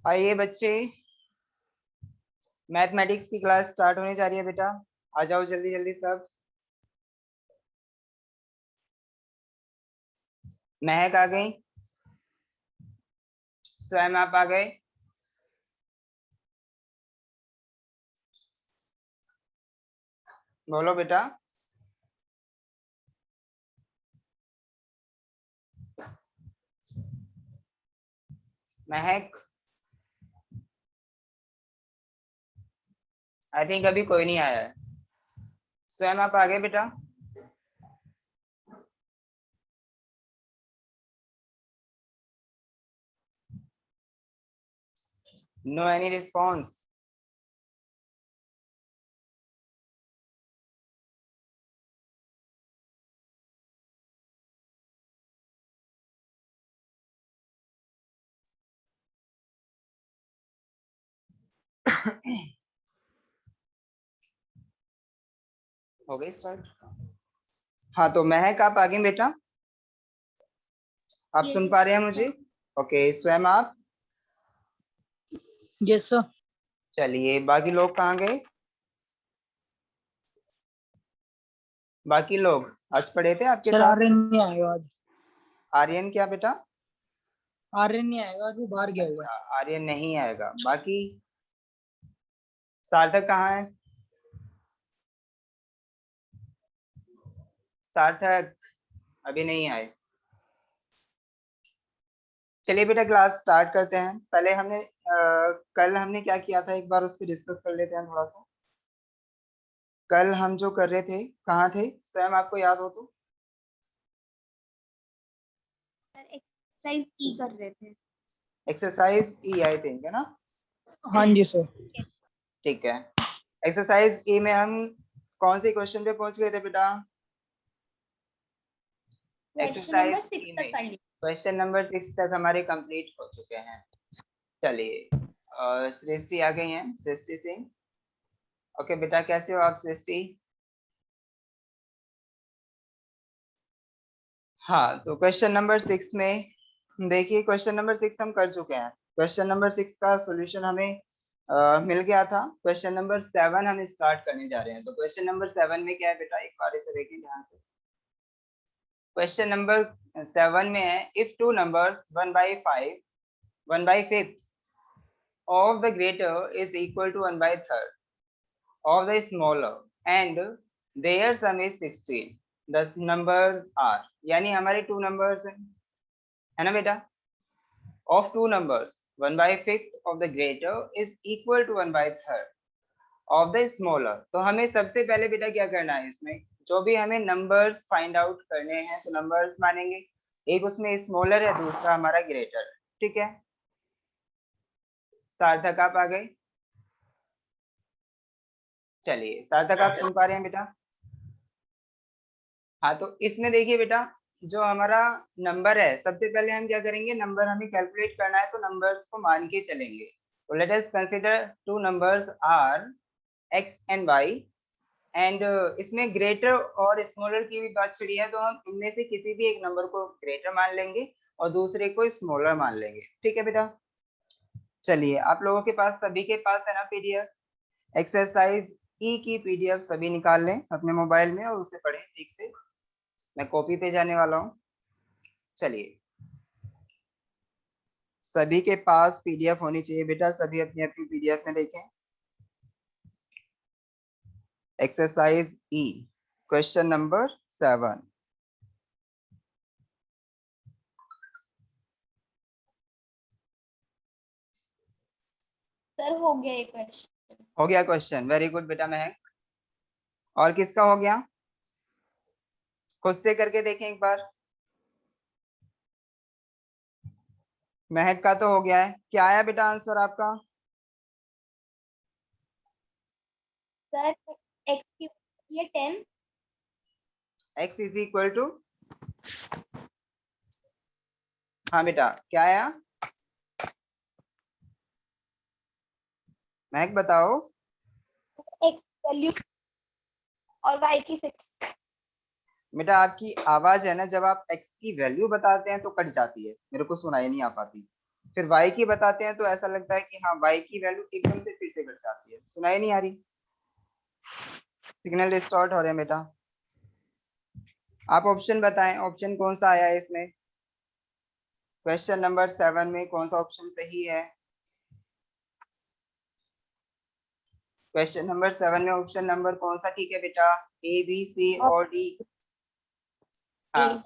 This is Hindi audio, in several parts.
आइए बच्चे, मैथमेटिक्स की क्लास स्टार्ट होने जा रही है। बेटा आ जाओ जल्दी जल्दी सब। महक आ गई, स्वयं आप आ गए। बोलो बेटा। महक, आई थिंक अभी कोई नहीं आया है। स्वयं आप आ गए बेटा। No any response. हो गई स्टार्ट। हाँ तो महक आप आ गए बेटा, आप सुन पा रहे हैं मुझे? ओके, स्वयं आप। Yes sir. चलिए बाकी लोग कहाँ गए? बाकी लोग आज पढ़े थे आपके सर साथ? आर्यन नहीं आएगा आज। आर्यन क्या बेटा? आर्यन नहीं आएगा आज, वो बाहर गया हुआ है। अच्छा, आर्यन नहीं आएगा। बाकी सार्थक कहाँ है? सार्थक अभी नहीं आए। चलिए बेटा क्लास स्टार्ट करते हैं। पहले हमने कल हमने क्या किया था, एक बार उस पर डिस्कस कर लेते हैं थोड़ा सा। कल हम जो कर रहे थे, कहाँ थे स्वयं, आपको याद हो तो? एक्सरसाइज ई कर रहे थे। एक्सरसाइज ई आई थिंक, है ना? हाँ जी सर। ठीक है। एक्सरसाइज ई में हम कौन से क्वेश्चन पे पहुंच गए थे बेटा? क्वेश्चन नंबर एक्सरसाइज 6 ई तक में कर ली। क्वेश्चन नंबर 6 तक हमारे कंप्लीट हो चुके हैं। चलिए सृष्टि आ गई हैं, सृष्टि सिंह। ओके बेटा, कैसे हो आप सृष्टि? हाँ तो क्वेश्चन नंबर 6 में देखिए, क्वेश्चन नंबर 6 हम कर चुके हैं। क्वेश्चन नंबर 6 का सॉल्यूशन हमें मिल गया था। क्वेश्चन नंबर 7 हम स्टार्ट करने जा रहे हैं। तो क्वेश्चन नंबर 7 में क्या है बेटा, एक बार इसे देखिए ध्यान से। क्वेश्चन नंबर 7 में है, if two numbers 1/5 1/5 of the greater is equal to 1/3 of the smaller and their sum is 16, the numbers are, यानी हमारे टू नंबर्स हैं, है ना बेटा? of two numbers 1/5 of the greater is equal to 1/3 of the smaller। तो हमें सबसे पहले बेटा क्या करना है, इसमें जो भी हमें नंबर्स फाइंड आउट करने हैं तो नंबर्स मानेंगे। एक उसमें स्मॉलर है, दूसरा हमारा ग्रेटर। ठीक है, सार्थक आप आ गए। चलिए सार्थक आप सुन पा रहे हैं बेटा? हाँ तो इसमें देखिए बेटा, जो हमारा नंबर है, सबसे पहले हम क्या करेंगे, नंबर हमें कैलकुलेट करना है तो नंबर्स को मान के चलेंगे। तो let us consider two numbers are x and y, and इसमें ग्रेटर और स्मॉलर की भी बात छिड़ी है, तो हम इनमें से किसी भी एक नंबर को ग्रेटर मान लेंगे और दूसरे को स्मॉलर मान लेंगे। ठीक है बेटा? चलिए आप लोगों के पास, सभी के पास है ना पीडीएफ? एक्सरसाइज ई की पीडीएफ सभी निकाल लें अपने मोबाइल में और उसे पढ़ें ठीक से। मैं कॉपी पे जाने वाला हूँ। चलिए सभी के पास पीडीएफ होनी चाहिए बेटा, सभी अपनी अपनी पीडीएफ में देखें। एक्सरसाइज ई क्वेश्चन नंबर 7। सर हो गया ये क्वेश्चन। हो गया क्वेश्चन, वेरी गुड बेटा महक। और किसका हो गया? खुद से करके देखें एक बार। महक का तो हो गया है। क्या आया बेटा आंसर आपका? सर एक्स की ये 10। x इज इक्वल टू, हाँ बेटा क्या आया महक बताओ? एक्स वैल्यू और वाई की 6। बेटा आपकी आवाज है ना, जब आप x की वैल्यू बताते हैं तो कट जाती है, मेरे को सुनाई नहीं आ पाती। फिर y की बताते हैं तो ऐसा लगता है कि हाँ y की वैल्यू एकदम से फिर से घट जाती है। सुनाई नहीं आ रही? सिग्नल डिस्टॉर्ट हो रहे हैं बेटा। आप ऑप्शन बताएं, ऑप्शन कौन सा आया है इसमें? क्वेश्चन नंबर 7 में कौन सा ऑप्शन सही है? क्वेश्चन नंबर 7 में ऑप्शन नंबर कौन सा ठीक है बेटा? ए, बी, सी और डी? हाँ,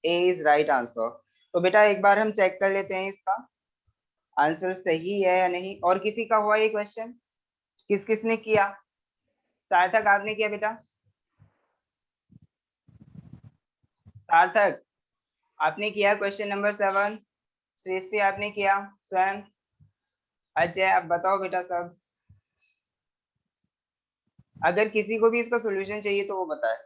ए इज राइट आंसर। तो बेटा एक बार हम चेक कर लेते हैं इसका आंसर सही है या नहीं। और किसी का हुआ ये क्वेश्चन? किस किसने किया? सार्थक आपने किया बेटा? सार्थक आपने किया क्वेश्चन नंबर 7? सृष्टि आपने किया? स्वयं? अजय आप बताओ बेटा सब। अगर किसी को भी इसका सॉल्यूशन चाहिए तो वो बताए।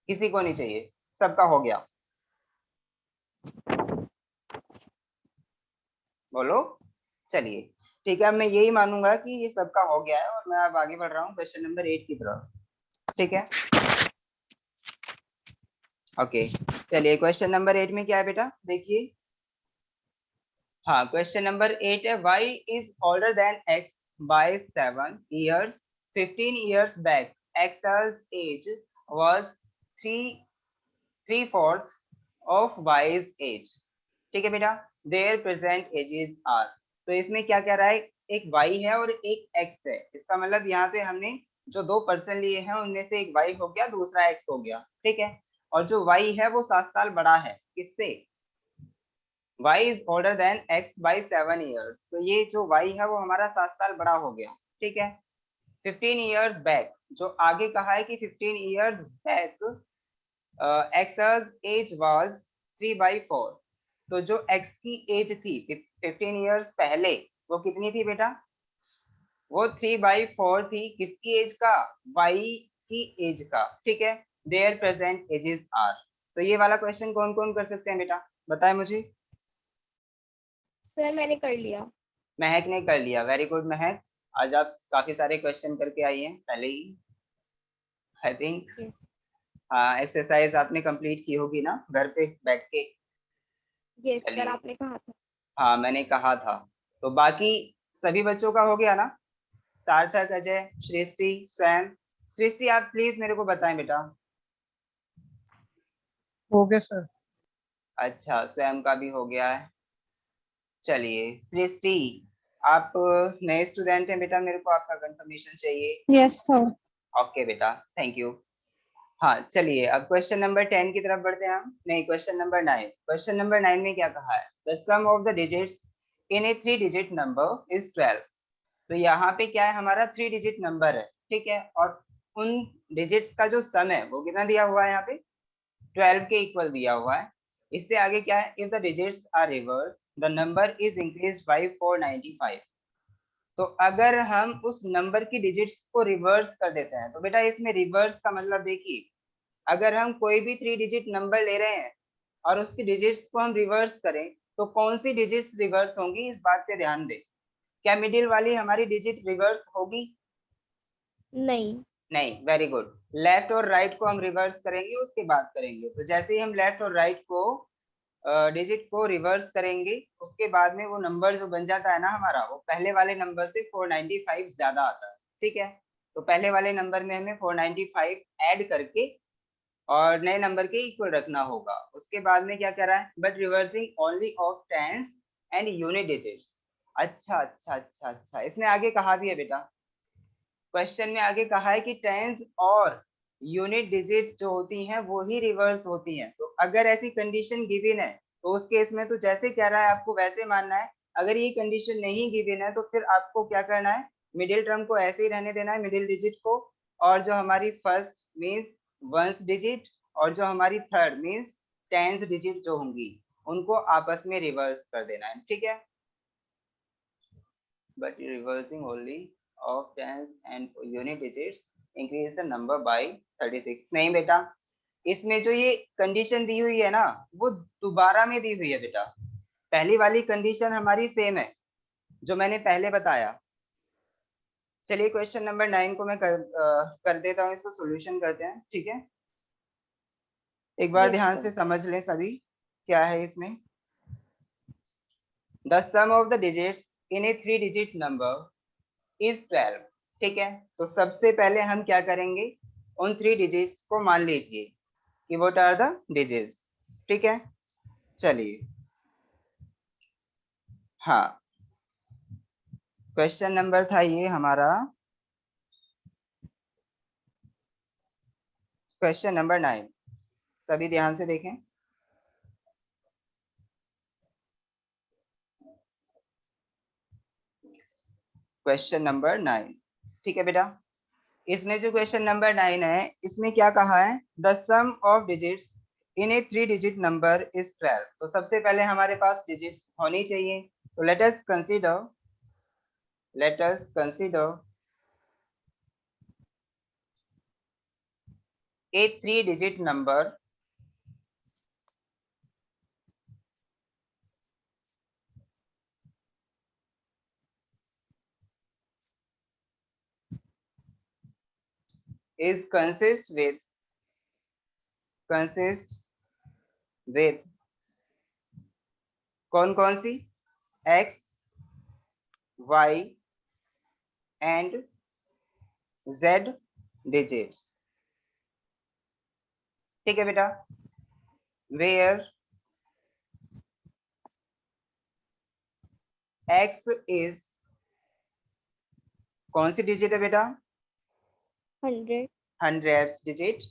किसी को नहीं चाहिए? सबका हो गया? बोलो। चलिए ठीक है, अब मैं यही मानूंगा कि ये सबका हो गया है और मैं अब आगे बढ़ रहा हूँ क्वेश्चन नंबर 8 की तरफ। ठीक है, ओके। चलिए क्वेश्चन नंबर 8 में क्या है बेटा, देखिए। हाँ, क्वेश्चन नंबर 8 है y is older than x by 7 years. 15 years back x's age was 3/4 of y's age. ठीक है बेटा, their present ages are. तो इसमें क्या कह रहा है, एक y है और एक x है। इसका मतलब यहाँ पे हमने जो दो पर्सन लिए हैं उनमें से एक y हो गया, दूसरा x हो गया। ठीक है, और जो y है वो 7 साल बड़ा है किससे? y is older than x by 7 years. तो ये जो y है वो हमारा 7 साल बड़ा हो गया। ठीक है, 15 years back, जो आगे कहा है कि 15 years back x's age was 3/4. तो जो x की एज थी 15 years पहले वो कितनी थी बेटा? वो 3/4 थी। किसकी एज का? y की एज का। ठीक है, देयर प्रेजेंट एजेस आर। तो ये वाला क्वेश्चन कौन कौन कर सकते हैं बेटा, बताए मुझे। सर मैंने कर लिया। महक ने कर लिया, वेरी गुड महक। आज आप काफी सारे क्वेश्चन करके आई हैं पहले ही, आई थिंक। Yes. हाँ, एक्सरसाइज आपने कंप्लीट की होगी ना घर पे बैठ के? यस सर, चलिए, आपने कहा था। हाँ मैंने कहा था। तो बाकी सभी बच्चों का हो गया ना? सार्थक, अजय, सृष्टि, स्वयं। सृष्टि आप प्लीज मेरे को बताएं बेटा। हो गया सर। अच्छा, स्वयं का भी हो गया है। चलिए सृष्टि, आप नए स्टूडेंट हैं बेटा, मेरे को आपका कंफर्मेशन चाहिए। Yes sir. ओके बेटा, थैंक यू। हाँ चलिए, अब क्वेश्चन नंबर 10 की तरफ बढ़ते हैं हम। नहीं, क्वेश्चन नंबर 9। क्वेश्चन नंबर 9 में क्या कहा है? The sum of the digits in a 3 digit number is 12। तो यहाँ पे क्या है, हमारा 3 डिजिट नंबर है। ठीक है, और उन डिजिट्स का जो सम है वो कितना दिया हुआ है यहाँ पे? 12 के इक्वल दिया हुआ है। इससे आगे क्या है, if the digits are reverse the number is increase by 495। तो अगर हम उस नंबर की डिजिट्स को रिवर्स कर देते हैं तो बेटा इसमें रिवर्स का मतलब देखिए, अगर हम कोई भी 3 डिजिट नंबर ले रहे हैं और उसकी डिजिट्स को हम रिवर्स करें तो कौन सी डिजिट्स रिवर्स होंगी, इस बात पे ध्यान दें। क्या मिडिल वाली हमारी डिजिट रिवर्स होगी? नहीं। नहीं, वेरी गुड। लेफ्ट और राइट को हम रिवर्स करेंगे, उसके बाद करेंगे। तो जैसे ही हम लेफ्ट और राइट को डिजिट को रिवर्स करेंगे उसके बाद में वो नंबर जो बन जाता है ना हमारा, वो पहले वाले नंबर से 495 ज्यादा आता है। ठीक है, तो पहले वाले नंबर में हमें 495 ऐड करके और नए नंबर के इक्वल रखना होगा। उसके बाद में क्या कह रहा है, but reversing only of tens and unit digits. अच्छा अच्छा अच्छा अच्छा, इसने आगे कहा भी है बेटा, क्वेश्चन में आगे कहा है कि टेंस और यूनिट डिजिट जो होती हैं वो ही रिवर्स होती हैं। तो अगर ऐसी कंडीशन गिवन है तो उस केस में तो जैसे कह रहा है आपको वैसे मानना है। अगर ये कंडीशन नहीं गिवन है तो फिर आपको क्या करना है, मिडिल टर्म को ऐसे ही रहने देना है, मिडिल डिजिट को। और जो हमारी फर्स्ट मीन्स वंस डिजिट और जो हमारी थर्ड मीन्स टेंस डिजिट जो होंगी उनको आपस में रिवर्स कर देना है। ठीक है, but reversing only of tens and unit digits increase the number by 36। नहीं बेटा, इसमें जो ये कंडीशन दी हुई है ना वो दोबारा में दी हुई है बेटा। पहली वाली कंडीशन हमारी सेम है जो मैंने पहले बताया। चलिए क्वेश्चन नंबर 9 को मैं कर देता हूँ, इसको सॉल्यूशन करते हैं। ठीक है, एक बार Yes, ध्यान sir. से समझ लें सभी क्या है इसमें। The sum of the digits in a 3 digit number is 12। ठीक है, तो सबसे पहले हम क्या करेंगे, उन 3 डिजिट्स को मान लीजिए कि व्हाट आर द डिजिट्स। ठीक है, चलिए हाँ, क्वेश्चन नंबर था ये हमारा, क्वेश्चन नंबर 9। सभी ध्यान से देखें। Question number 9। ठीक है बेटा, इसमें जो क्वेश्चन नंबर 9 है, इसमें क्या कहा है, the sum of digits in a 3 digit number is 12। तो सबसे पहले हमारे पास डिजिट्स होनी चाहिए, तो let us consider a 3 digit number is consist with कौन कौन सी, x y and z digits। ठीक है बेटा, where x is कौन सी डिजिट है बेटा, 100, हंड्रेड्स डिजिट,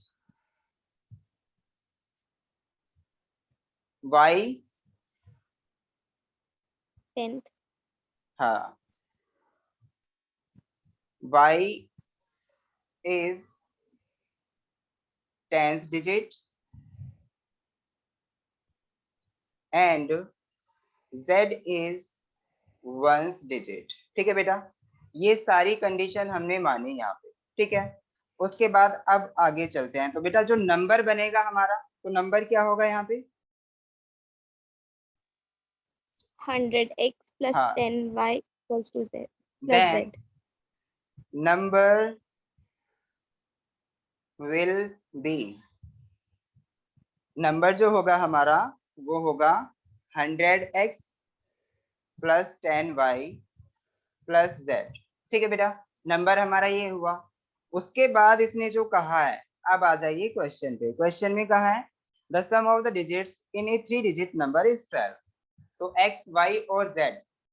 y 10th, हाँ y is tens digit and z is ones digit. ठीक है बेटा, ये सारी कंडीशन हमने मानी यहाँ पे। ठीक है, उसके बाद अब आगे चलते हैं। तो बेटा जो नंबर बनेगा हमारा, तो नंबर क्या होगा यहाँ पे, 100x plus हाँ 10y equals to z plus then z. Number will be, number जो होगा हमारा वो होगा 100x plus 10y plus z। ठीक है बेटा, नंबर हमारा ये हुआ। उसके बाद इसने जो कहा है, अब आ जाइए क्वेश्चन पे। क्वेश्चन में कहा है the sum of the digits in a 3 digit number is 12। तो x y और z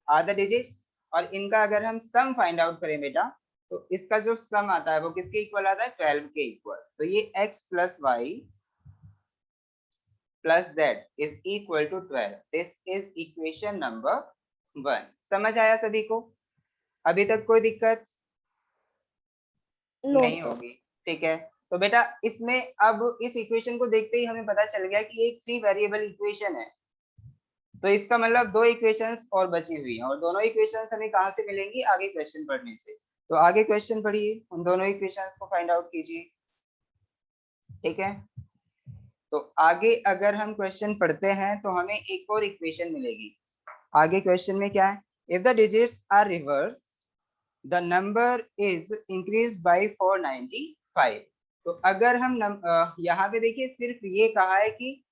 आर द डिजिट्स, और इनका अगर हम सम फाइंड आउट करें बेटा, तो इसका जो सम आता है वो किसके इक्वल आता है, 12 के इक्वल। तो ये x plus y plus z is equal to 12। This is equation number 1। समझ आया सभी को? अभी तक कोई दिक्कत No नहीं sir. होगी? ठीक है, तो बेटा इसमें अब इस इक्वेशन को देखते ही हमें पता चल गया कि एक 3 वेरिएबल इक्वेशन है। तो इसका मतलब 2 इक्वेशंस और बची हुई हैं, और दोनों इक्वेशंस हमें कहाँ से मिलेंगी, आगे क्वेश्चन पढ़ने से। तो आगे क्वेश्चन पढ़िए, उन दोनों इक्वेशंस को फाइंड आउट कीजिए। ठीक है, तो आगे अगर हम क्वेश्चन पढ़ते हैं तो हमें एक और इक्वेशन मिलेगी। आगे क्वेश्चन में क्या है, if the digits are reverse the number is increase by 495। तो अगर हम यहाँ पे देखिए सिर्फ ये कहा है कि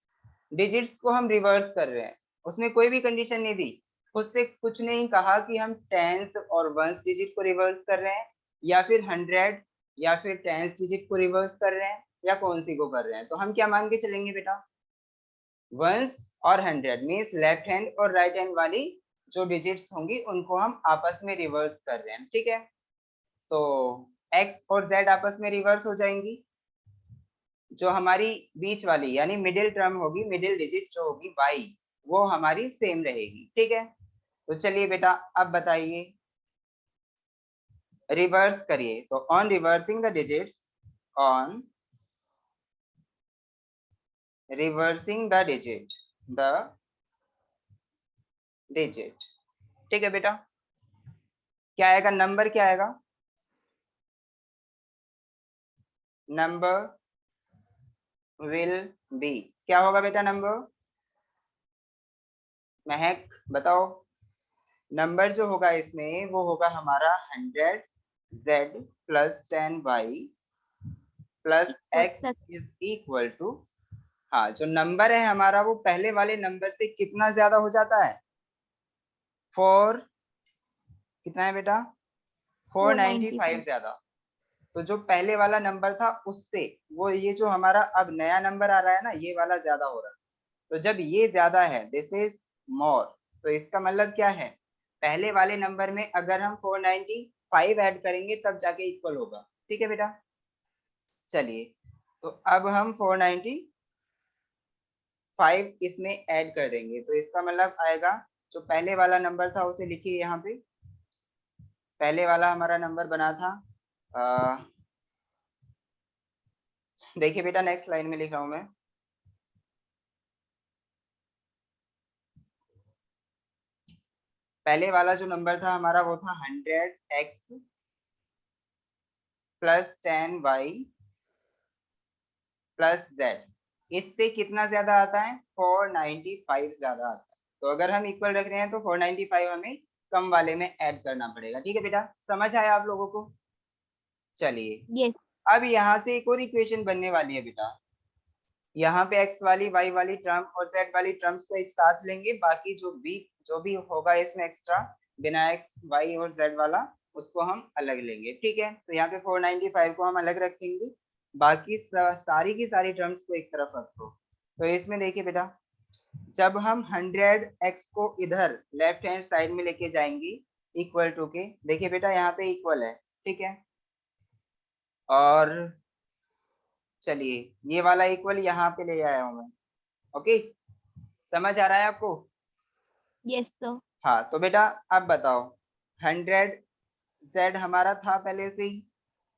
डिजिट्स को हम रिवर्स कर रहे हैं, उसमें कोई भी कंडीशन नहीं दी, उससे कुछ नहीं कहा कि हम टेंस और वंस डिजिट को रिवर्स कर रहे हैं, या फिर 100 या फिर टेंस डिजिट को रिवर्स कर रहे हैं, या कौन सी को कर रहे हैं। तो हम क्या मान के चलेंगे बेटा, वंस और 100 मीन्स लेफ्ट हैंड और राइट हैंड वाली जो डिजिट्स होंगी उनको हम आपस में रिवर्स कर रहे हैं। ठीक है, तो x और z आपस में रिवर्स हो जाएंगी, जो हमारी बीच वाली यानी मिडिल टर्म होगी, मिडिल डिजिट जो होगी y, वो हमारी सेम रहेगी। ठीक है, तो चलिए बेटा अब बताइए, रिवर्स करिए। तो on reversing the digits, on reversing the digit, ठीक है बेटा, क्या आएगा, नंबर क्या आएगा, नंबर विल बी, क्या होगा बेटा नंबर, महक बताओ, नंबर जो होगा इसमें वो होगा हमारा 100z plus 10y plus x is equal to, हाँ जो नंबर है हमारा वो पहले वाले नंबर से कितना ज्यादा हो जाता है, 4 कितना है बेटा 495 495 ज्यादा। तो जो पहले वाला नंबर था उससे वो ये जो हमारा अब नया नंबर आ रहा है ना ये वाला ज्यादा हो रहा है। तो जब ये ज्यादा है दिस इज मोर, तो इसका मतलब क्या है पहले वाले नंबर में अगर हम 495 ऐड करेंगे तब जाके इक्वल होगा। ठीक है बेटा, चलिए तो अब हम 495 इसमें ऐड कर देंगे तो इसका मतलब आएगा जो पहले वाला नंबर था उसे लिखिए यहाँ पे। पहले वाला हमारा नंबर बना था देखिए बेटा नेक्स्ट लाइन में लिख रहा हूं मैं। पहले वाला जो नंबर था हमारा वो था 100x plus 10y plus z। इससे कितना ज्यादा आता है 495 ज्यादा आता है। तो अगर हम इक्वल रख रहे हैं तो 495 हमें कम वाले में ऐड करना पड़ेगा। ठीक है बेटा, समझ आया आप लोगों को? चलिए yes अब यहाँ से एक और इक्वेशन बनने वाली है बेटा। यहाँ पे x वाली y वाली टर्म और z वाली टर्म्स को एक साथ लेंगे, बाकी जो भी होगा इसमें एक्स्ट्रा बिना x y और z वाला उसको हम अलग लेंगे। ठीक है, तो यहाँ पे 495 को हम अलग रखेंगे, बाकी सारी की सारी टर्म्स को एक तरफ रखो। तो इसमें देखिए बेटा जब हम 100x को इधर लेफ्ट हैंड साइड में लेके जाएंगे इक्वल टू के, देखिए बेटा यहाँ पे इक्वल है। ठीक है, और चलिए ये वाला इक्वल यहाँ पे ले आया हूं मैं। ओके, समझ आ रहा है आपको? yes sir हाँ तो बेटा अब बताओ 100z हमारा था पहले से ही,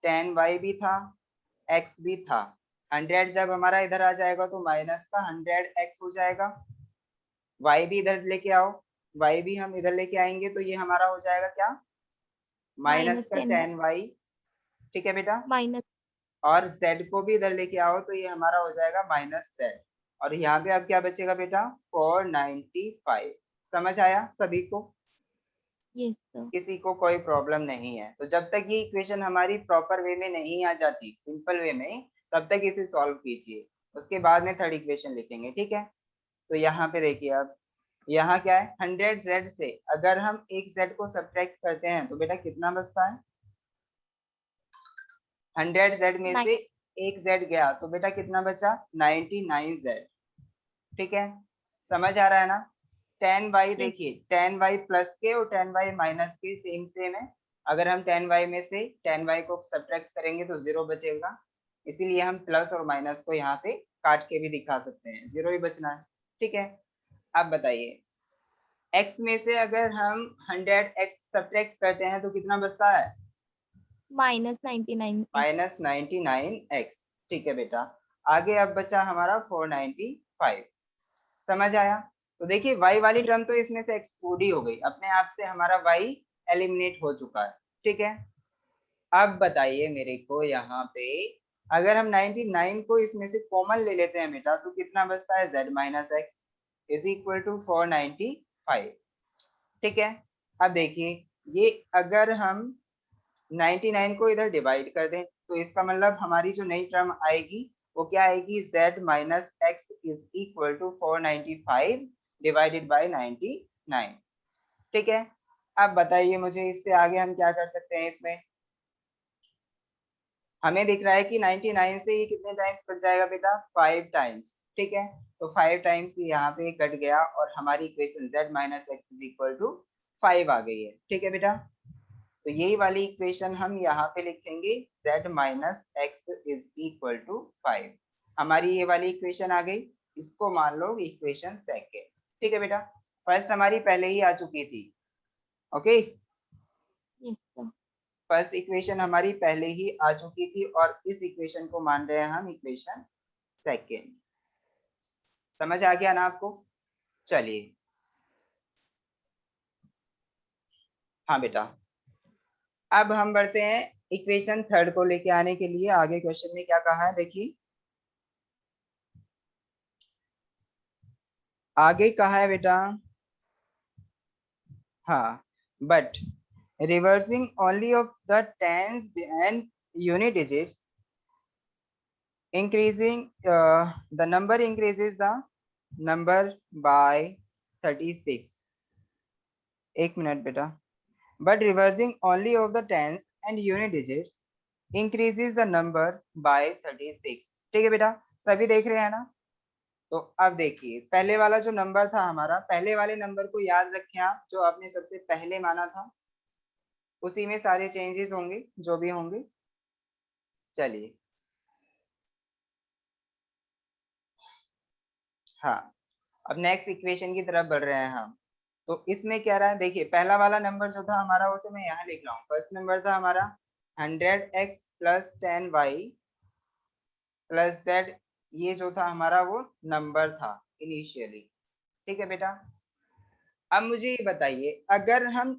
10y भी था, x भी था। 100 जब हमारा इधर आ जाएगा तो माइनस का 100x हो जाएगा। y भी इधर लेके आओ, y भी हम इधर लेके आएंगे तो ये हमारा हो जाएगा क्या माइनस minus का 10 10y। ठीक है बेटा, minus और z को भी इधर लेके आओ तो ये हमारा हो जाएगा माइनस z। और यहाँ पे अब क्या बचेगा बेटा 495। समझ आया सभी को? yes sir किसी को कोई प्रॉब्लम नहीं है? तो जब तक ये इक्वेशन हमारी प्रॉपर वे में नहीं आ जाती सिंपल वे में तब तक इसे सॉल्व कीजिए, उसके बाद में थर्ड इक्वेशन लिखेंगे। ठीक है, तो यहाँ पे देखिए अब यहाँ क्या है 100z से अगर हम एक z को सब्ट्रैक्ट करते हैं तो बेटा कितना बचता है 100z में 9 से एक z गया तो बेटा कितना बचा 99z। ठीक है, समझ आ रहा है ना? 10y yes देखिए 10y प्लस के और 10y माइनस के सेम सेम है। अगर हम 10y में से 10y को सब्ट्रैक्ट करेंगे तो जीरो बचेगा, इसीलिए हम प्लस और माइनस को यहाँ पे काट के भी दिखा सकते हैं, जीरो ही बचना है। ठीक है, अब बताइए x में से अगर हम 100x सब्ट्रैक्ट करते हैं तो कितना बचता है minus 99 माइनस 99x। ठीक है बेटा, आगे अब बचा हमारा 495। समझ आया? तो देखिए y वाली टर्म तो इसमें से एक्सक्लूड ही हो गई, अपने आप से हमारा y एलिमिनेट हो चुका है। ठीक है, अब बताइए मेरे को यहाँ पे अगर हम 99 को इसमें से कॉमन ले लेते हैं बेटा तो कितना बचता है z minus x is equal to 495। ठीक है, अब देखिए ये अगर हम 99 को इधर डिवाइड कर दें तो इसका मतलब हमारी जो नई टर्म आएगी वो क्या आएगी z minus x is equal to 495 divided by 99। ठीक है, अब बताइए मुझे इससे आगे हम क्या कर सकते हैं। इसमें हमें दिख रहा है कि 99 से ये कितने टाइम्स कट जाएगा बेटा 5 टाइम्स। ठीक है, तो 5 टाइम्स यहाँ पे कट गया और हमारी equation z minus x is equal to 5 आ गई है। ठीक है बेटा, तो यही वाली इक्वेशन हम यहाँ पे लिखेंगे z minus x is equal to 5। हमारी ये वाली इक्वेशन आ गई, इसको मान लो इक्वेशन सेकेंड। ठीक है बेटा, फर्स्ट हमारी पहले ही आ चुकी थी। Okay, yes sir first equation हमारी पहले ही आ चुकी थी और इस इक्वेशन को मान रहे हैं हम इक्वेशन सेकेंड। समझ आ गया ना आपको? चलिए हाँ बेटा, अब हम बढ़ते हैं इक्वेशन थर्ड को लेके आने के लिए। आगे क्वेश्चन में क्या कहा है देखिए, आगे कहा है बेटा हाँ but reversing only of the tens and unit digits increasing the number increases the number by 36 एक मिनट बेटा, but reversing only of the tens and unit digits increases the number by 36। ठीक है बेटा, सभी देख रहे हैं ना? तो अब देखिए पहले वाला जो नंबर था हमारा, पहले वाले नंबर को याद रखें आप, जो आपने सबसे पहले माना था, उसी में सारे चेंजेस होंगे जो भी होंगे। चलिए, हाँ, अब नेक्स्ट इक्वेशन की तरफ बढ़ रहे हैं हम। तो इसमें क्या रहा है, देखिए पहला वाला नंबर जो था हमारा, उसे मैं यहाँ लिख रहा हूँ। फर्स्ट नंबर था हमारा 100x plus 10y plus z। ये जो था हमारा वो नंबर था इनिशियली। ठीक है बेटा, अब मुझे ये बताइए, अगर हम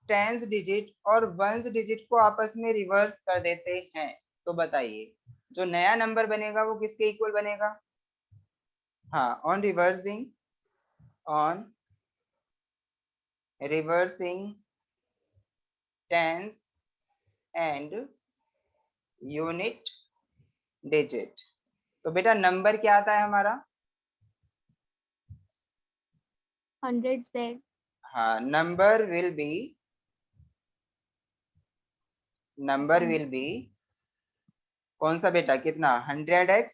टेंस डिजिट और वंस डिजिट को आपस में रिवर्स कर देते हैं, तो बताइए जो नया नंबर बनेगा वो किसके इक्वल बनेगा? हाँ, on reversing tens and unit digit. तो बेटा नंबर क्या आता है हमारा? 100z। हाँ, नंबर विल बी कौन सा बेटा, कितना? 100x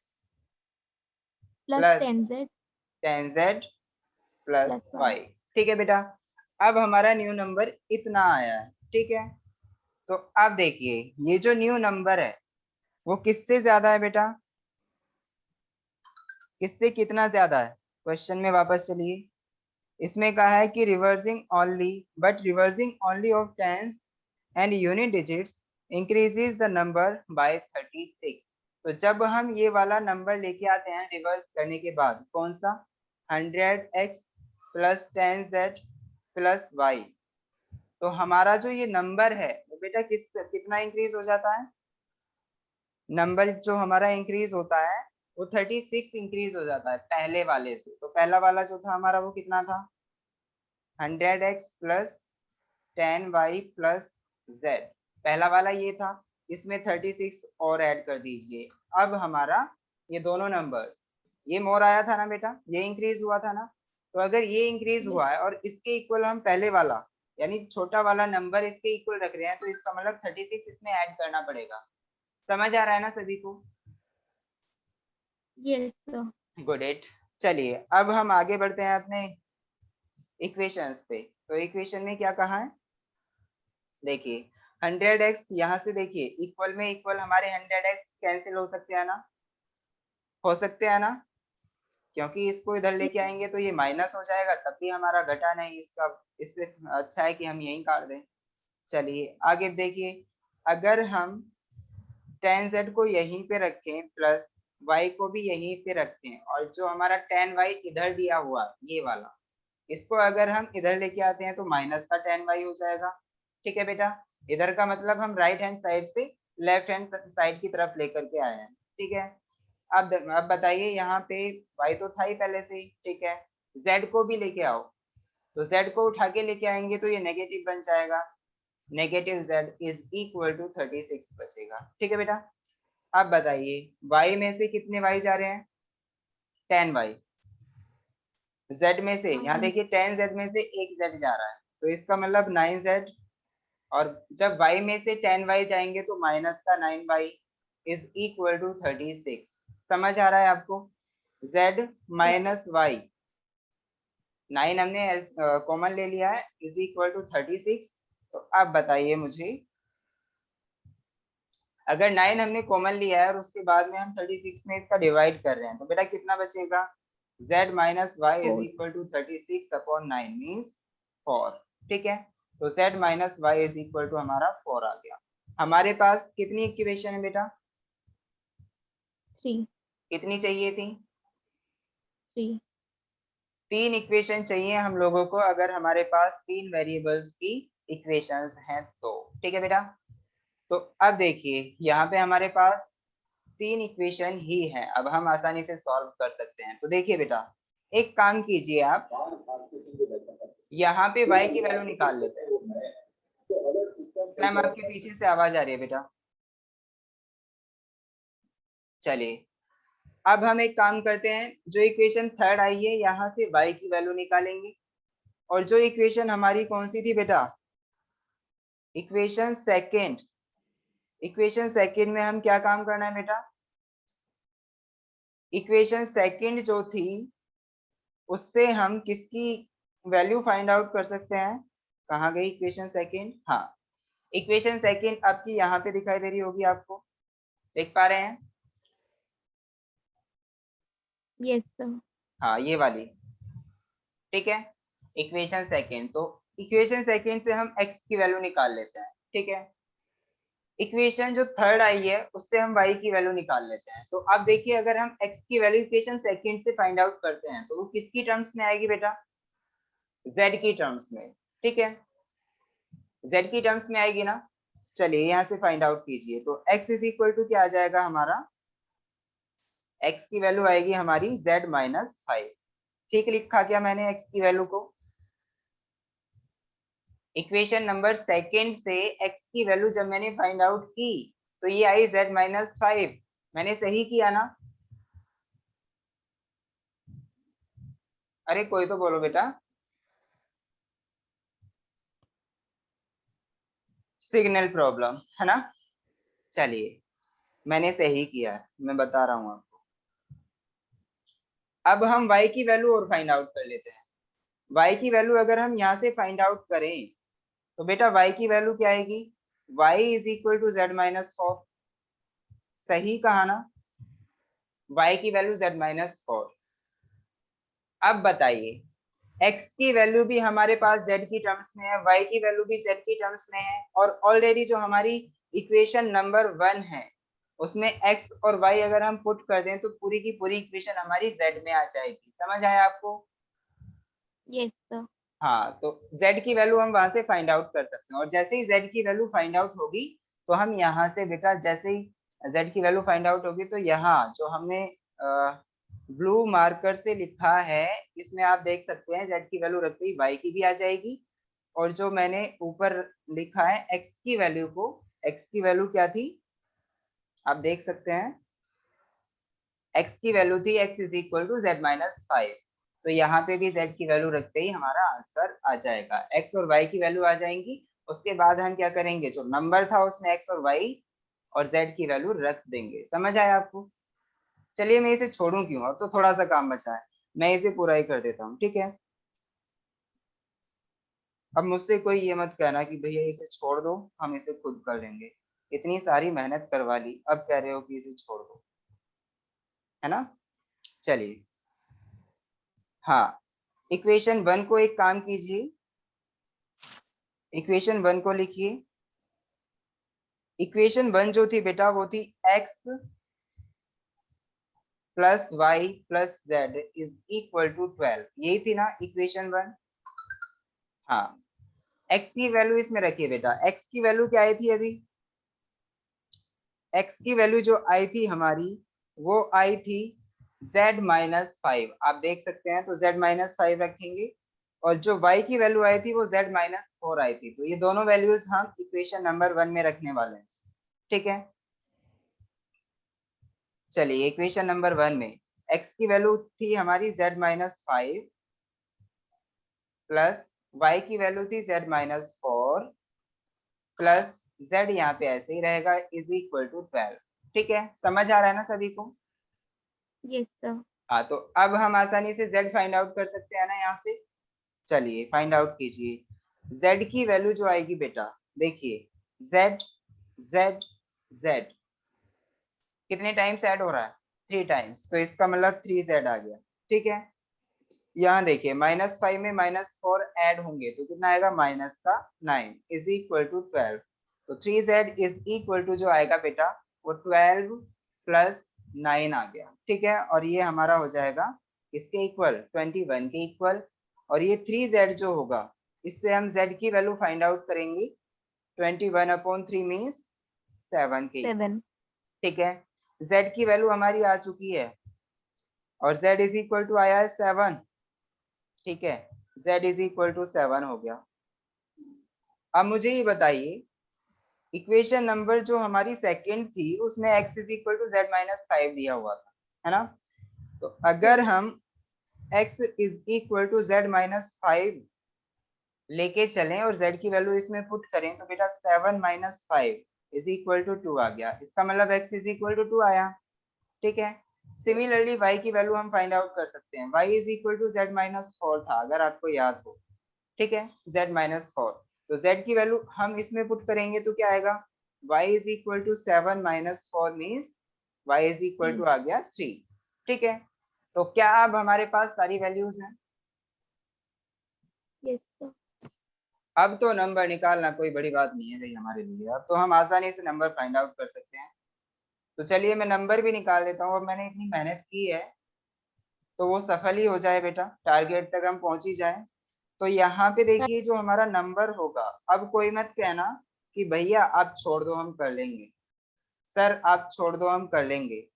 plus plus 10z 10z plus plus y। 1। ठीक है बेटा, अब हमारा न्यू नंबर इतना आया है। ठीक है, तो अब देखिए ये जो न्यू नंबर है वो किससे ज्यादा है बेटा? किससे कितना ज्यादा है? क्वेश्चन में वापस चलिए, इसमें कहा है कि reversing only of tens and unit digits increases the number by 36। तो जब हम ये वाला नंबर लेके आते हैं रिवर्स करने के बाद, कौन सा? 100x plus 10z plus y, तो हमारा जो ये नंबर है वो बेटा कितना इंक्रीज हो जाता है? नंबर जो हमारा इंक्रीज होता है वो 36 इंक्रीज हो जाता है पहले वाले से। तो पहला वाला जो था हमारा वो कितना था? 100x plus 10y plus z। पहला वाला ये था, इसमें 36 और ऐड कर दीजिए। अब हमारा ये दोनों नंबर्स, ये मोर आया था ना बेटा, ये इंक्रीज हुआ था ना? तो अगर ये इंक्रीज हुआ है और इसके इक्वल हम पहले वाला यानी छोटा वाला नंबर इसके इक्वल रख रहे हैं, तो इसका मतलब 36 इसमें ऐड करना पड़ेगा। समझ आ रहा है ना सभी को? Yes sir. Good it. चलिए अब हम आगे बढ़ते हैं अपने इक्वेशंस पे। तो इक्वेशन में क्या कहा है, देखिए 100x यहाँ से देखिए इक्वल में इक्वल हमारे 100x कैंसिल हो सकते हैं ना? हो सकते हैं ना? क्योंकि इसको इधर लेके आएंगे तो ये माइनस हो जाएगा, तब भी हमारा घटा नहीं इसका। इससे अच्छा है कि हम यहीं काट दें। चलिए आगे देखिए, अगर हम 10z को यहीं पे रखें प्लस y को भी यहीं पे रखें, और जो हमारा 10y इधर दिया हुआ ये वाला, इसको अगर हम इधर लेके आते हैं तो माइनस का 10y हो जाएगा। ठीक है बेटा, इधर का मतलब हम राइट हैंड साइड से लेफ्ट हैंड साइड की तरफ लेकर के आए हैं। ठीक है, अब बताइए यहाँ पे y तो था ही पहले से ही। ठीक है, z को भी लेके आओ, तो z को उठा के लेके आएंगे तो ये नेगेटिव बन जाएगा। Negative z is equal to 36 बचेगा। ठीक है बेटा, अब बताइए y में से कितने y जा रहे हैं? 10y। z में से यहाँ देखिए 10z में से एक z जा रहा है, तो इसका मतलब 9z। और जब y में से 10y जाएंगे तो माइनस का 9y इज इक्वल टू 36। समझ आ रहा है आपको? z माइनस y, 9 हमने कॉमन ले लिया है, इज इक्वल टू 36। तो अब बताइए मुझे, अगर 9 हमने कॉमन लिया है और उसके बाद में हम 36 में इसका डिवाइड कर रहे हैं, तो बेटा कितना बचेगा? z minus y is equal to 36 upon 9 means 4। ठीक है, तो z minus y is equal to हमारा 4 आ गया। हमारे पास कितनी इक्वेशन है बेटा? 3। कितनी चाहिए थी? 3। 3 इक्वेशन चाहिए हम लोगों को, अगर हमारे पास 3 वेरिएबल्स की इक्वेशंस हैं तो। ठीक है बेटा, तो अब देखिए यहाँ पे हमारे पास 3 इक्वेशन ही है, अब हम आसानी से सॉल्व कर सकते हैं। तो देखिए बेटा, एक काम कीजिए आप, यहाँ पे y की वैल्यू निकाल लेते हैं। मैम आपके पीछे से आवाज आ रही है बेटा। चलिए अब हम एक काम करते हैं, जो इक्वेशन थर्ड आई है यहाँ से y की वैल्यू निकालेंगे। और जो इक्वेशन हमारी कौन सी थी बेटा, इक्वेशन सेकेंड। इक्वेशन सेकेंड में हम क्या काम करना है बेटा, इक्वेशन सेकेंड जो थी उससे हम किसकी वैल्यू फाइंड आउट कर सकते हैं। कहाँ गई इक्वेशन सेकेंड, हाँ इक्वेशन सेकेंड आपकी यहाँ पे दिखाई दे रही होगी, आपको देख पा रहे हैं, Yes, sir. हाँ ये वाली, ठीक है। इक्वेशन सेकेंड, तो इक्वेशन सेकेंड से हम x की वैल्यू निकाल लेते हैं, ठीक है। इक्वेशन जो थर्ड आई है उससे हम y की वैल्यू निकाल लेते हैं। तो अब देखिए अगर हम x की वैल्यू इक्वेशन सेकेंड से फाइंड आउट करते हैं तो वो किसकी टर्म्स में आएगी बेटा, z की टर्म्स में, ठीक है, z की टर्म्स में आएगी ना। चलिए यहाँ से फाइंड आउट कीजिए, तो x इज इक्वल टू क्या आ जाएगा हमारा, x की वैल्यू आएगी हमारी z माइनस 5, ठीक लिखा क्या मैंने x की वैल्यू को, इक्वेशन नंबर सेकेंड से x की वैल्यू जब मैंने फाइंड आउट की तो ये आई z माइनस 5, मैंने सही किया ना। अरे कोई तो बोलो बेटा, सिग्नल प्रॉब्लम है ना। चलिए मैंने सही किया है, मैं बता रहा हूँ आपको। अब हम y की वैल्यू और फाइंड आउट कर लेते हैं। y की वैल्यू अगर हम यहाँ से फाइंड आउट करें तो बेटा y की वैल्यू क्या आएगी, y is equal to z minus 4, सही कहा ना, y की वैल्यू z माइनस 4। अब बताइए x की वैल्यू भी हमारे पास z की टर्म्स में है, y की वैल्यू भी z की टर्म्स में है, और ऑलरेडी जो हमारी इक्वेशन नंबर 1 है उसमें x और y अगर हम पुट कर दें तो पूरी की पूरी इक्वेशन हमारी z में आ जाएगी। समझ आया आपको, Yes, sir. हाँ तो z की वैल्यू हम वहां से फाइंड आउट कर सकते हैं, और जैसे ही z की वैल्यू फाइंड आउट होगी तो हम यहाँ से बेटा जैसे ही z की वैल्यू फाइंड आउट होगी तो यहाँ जो हमने ब्लू मार्कर से लिखा है इसमें आप देख सकते हैं z की वैल्यू रखते ही y की भी आ जाएगी, और जो मैंने ऊपर लिखा है x की वैल्यू को, x की वैल्यू क्या थी आप देख सकते हैं, x की वैल्यू थी x is equal to z minus 5, तो यहाँ पे भी z की वैल्यू रखते ही हमारा आंसर आ जाएगा, x और y की वैल्यू आ जाएंगी। उसके बाद हम क्या करेंगे, जो नंबर था उसमें x और y और z की वैल्यू रख देंगे। समझ आया आपको। चलिए मैं इसे छोड़ू क्यों, अब तो थोड़ा सा काम बचा है, मैं इसे पूरा ही कर देता हूँ, ठीक है। अब मुझसे कोई ये मत कहना कि भैया इसे छोड़ दो हम इसे खुद कर लेंगे, इतनी सारी मेहनत करवा ली अब कह रहे हो कि इसे छोड़ दो, है ना। चलिए हाँ, इक्वेशन 1 को एक काम कीजिए, इक्वेशन 1 को लिखिए। इक्वेशन 1 जो थी बेटा वो थी x plus y plus z is equal to 12, यही थी ना इक्वेशन 1। हाँ x की वैल्यू इसमें रखिए बेटा, x की वैल्यू क्या आई थी अभी, x की वैल्यू जो आई थी हमारी वो आई थी z माइनस 5, आप देख सकते हैं, तो z माइनस 5 रखेंगे, और जो y की वैल्यू आई थी वो z माइनस 4 आई थी, तो ये दोनों वैल्यूज हम इक्वेशन नंबर 1 में रखने वाले हैं, ठीक है। चलिए इक्वेशन नंबर 1 में x की वैल्यू थी हमारी z माइनस 5 प्लस y की वैल्यू थी z माइनस 4 प्लस z यहाँ पे ऐसे ही रहेगा इज इक्वल टू 12, ठीक है। समझ आ रहा है ना सभी को। Yes, sir. हाँ तो अब हम आसानी से z फाइंड आउट कर सकते हैं ना यहाँ से। चलिए फाइंड आउट कीजिए, z की वैल्यू जो आएगी बेटा, देखिए z z z कितने टाइम्स ऐड हो रहा है, 3 टाइम्स, तो इसका मतलब 3z आ गया, ठीक है। यहाँ देखिए माइनस 5 में माइनस 4 ऐड होंगे तो कितना आएगा, माइनस का 9 इज इक्वल टू 12, तो 3z इज इक्वल टू जो आएगा बेटा वो 12 प्लस 9 आ गया, ठीक है। और ये हमारा हो जाएगा इसके इक्वल 21 के इक्वल, और ये 3z जो होगा इससे हम z की वैल्यू फाइंड आउट करेंगे, 21/3 मीन्स 7 के इक्वल, 7. ठीक है। z की वैल्यू हमारी आ चुकी है और z इज इक्वल टू आया है 7, ठीक है, z इज इक्वल टू 7 हो गया। अब मुझे ये बताइए इक्वेशन नंबर जो हमारी सेकंड थी उसमें x is equal to z minus 5 दिया हुआ था, है ना। तो अगर हम x is equal to z minus 5 लेके चलें और z की वैल्यू इसमें पुट करें, तो बेटा 7 माइनस 5 इज इक्वल टू 2 आ गया। इसका मतलब x इज इक्वल टू 2 आया। ठीक है, सिमिलरली y की वैल्यू हम फाइंड आउट कर सकते हैं। y is equal to z minus 4 था, अगर आपको याद हो। ठीक है, z माइनस 4, तो z की वैल्यू हम इसमें पुट करेंगे तो क्या आएगा, y is equal to 7 minus 4 means y is equal to आ गया 3। ठीक है, तो क्या अब हमारे पास सारी वैल्यूज हैं? Yes, sir. अब तो नंबर निकालना कोई बड़ी बात नहीं है भाई हमारे लिए, अब तो हम आसानी से नंबर फाइंड आउट कर सकते हैं। तो चलिए मैं नंबर भी निकाल लेता हूँ। अब मैंने इतनी मेहनत की है तो वो सफल ही हो जाए बेटा, टारगेट तक हम पहुंच ही जाए। तो यहाँ पे देखिए जो हमारा नंबर होगा, अब कोई मत कहना कि भैया आप छोड़ दो हम कर लेंगे, सर आप छोड़ दो हम कर लेंगे।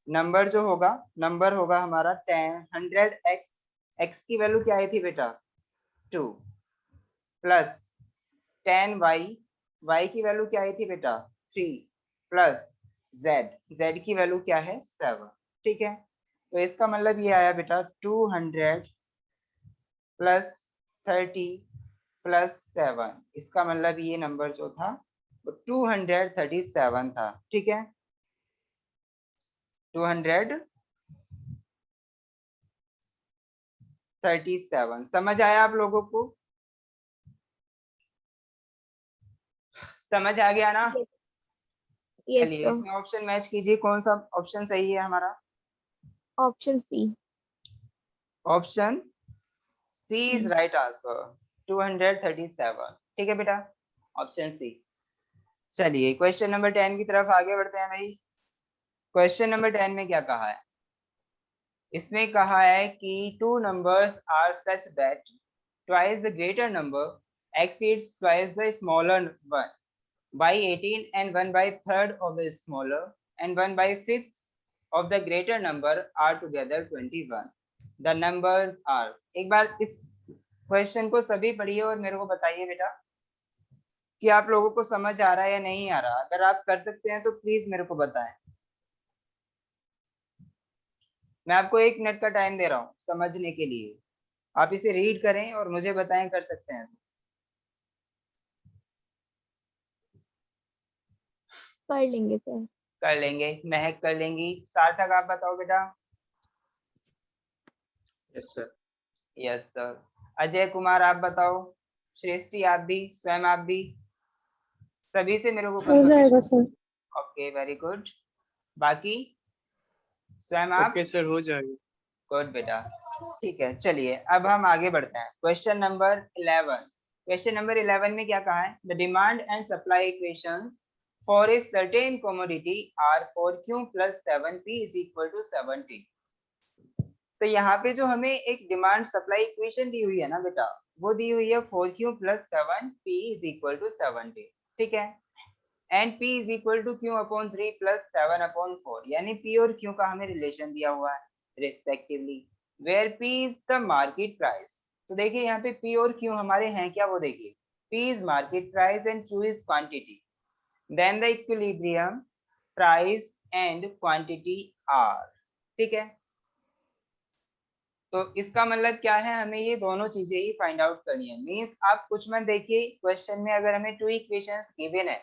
नंबर जो होगा, नंबर होगा हमारा 100x, x की वैल्यू क्या आई थी बेटा 2, प्लस 10y, y की वैल्यू क्या आई थी बेटा 3, प्लस z, z की वैल्यू क्या है 7। ठीक है, तो इसका मतलब ये आया बेटा 200 प्लस 30 प्लस 7, इसका मतलब ये नंबर जो था वो 237 था। ठीक है, 237 समझ आया आप लोगों को? समझ आ गया ना? Yes, yes, चलिए sir. इसमें ऑप्शन मैच कीजिए, कौन सा ऑप्शन सही है हमारा? Option C. Option C is right answer, 237। ठीक है बेटा, ऑप्शन सी। चलिए क्वेश्चन नंबर 10 की तरफ आगे बढ़ते हैं भाई। क्वेश्चन नंबर 10 में क्या कहा है? इसमें कहा है कि two numbers are such that twice the greater number exceeds twice the smaller one by 18 and 1 by third of the smaller and 1 by fifth of the greater number are together 21. The numbers are, एक बार इस क्वेश्चन को सभी पढ़िए और मेरे को बताइए बेटा कि आप लोगों को समझ आ रहा है या नहीं आ रहा। अगर आप कर सकते हैं तो प्लीज मेरे को बताएं। मैं आपको 1 मिनट का टाइम दे रहा हूँ समझने के लिए, आप इसे रीड करें और मुझे बताएं कर सकते हैं। कर लेंगे सर। कर लेंगे, महक कर लेंगी, सार्थक आप बताओ बेटा। Yes sir. Yes sir. Ajay Kumar आप बताओ, सृष्टि आप भी, स्वयं आप भी, सभी से मेरे को हो जाएगा confirmation. Sir. Okay very good. बाकी स्वयं आप? ओके सर, हो जाएगा। गुड बेटा। ठीक है, चलिए अब हम आगे बढ़ते हैं। Question number 11। क्वेश्चन नंबर 11 में क्या कहा है? The demand and supply equations for a certain commodity are 4q plus 7p is equal to 70। तो यहाँ पे जो हमें एक डिमांड सप्लाई इक्वेशन दी हुई है ना बेटा, वो दी हुई है 4q plus 7p is equal to 70। ठीक है, and p is equal to q upon 3 plus 7 upon 4, यानी p और q का हमें रिलेशन दिया हुआ है respectively, where p is the market price। तो देखिए यहाँ पे p और q हमारे हैं क्या, वो देखिए p is market price and q is quantity, then the equilibrium price and quantity are। ठीक है, तो इसका मतलब क्या है, हमें ये दोनों चीजें ही फाइंड आउट करनी है। मींस आप कुछ मत देखिए, क्वेश्चन में अगर हमें 2 इक्वेशंस गिवन है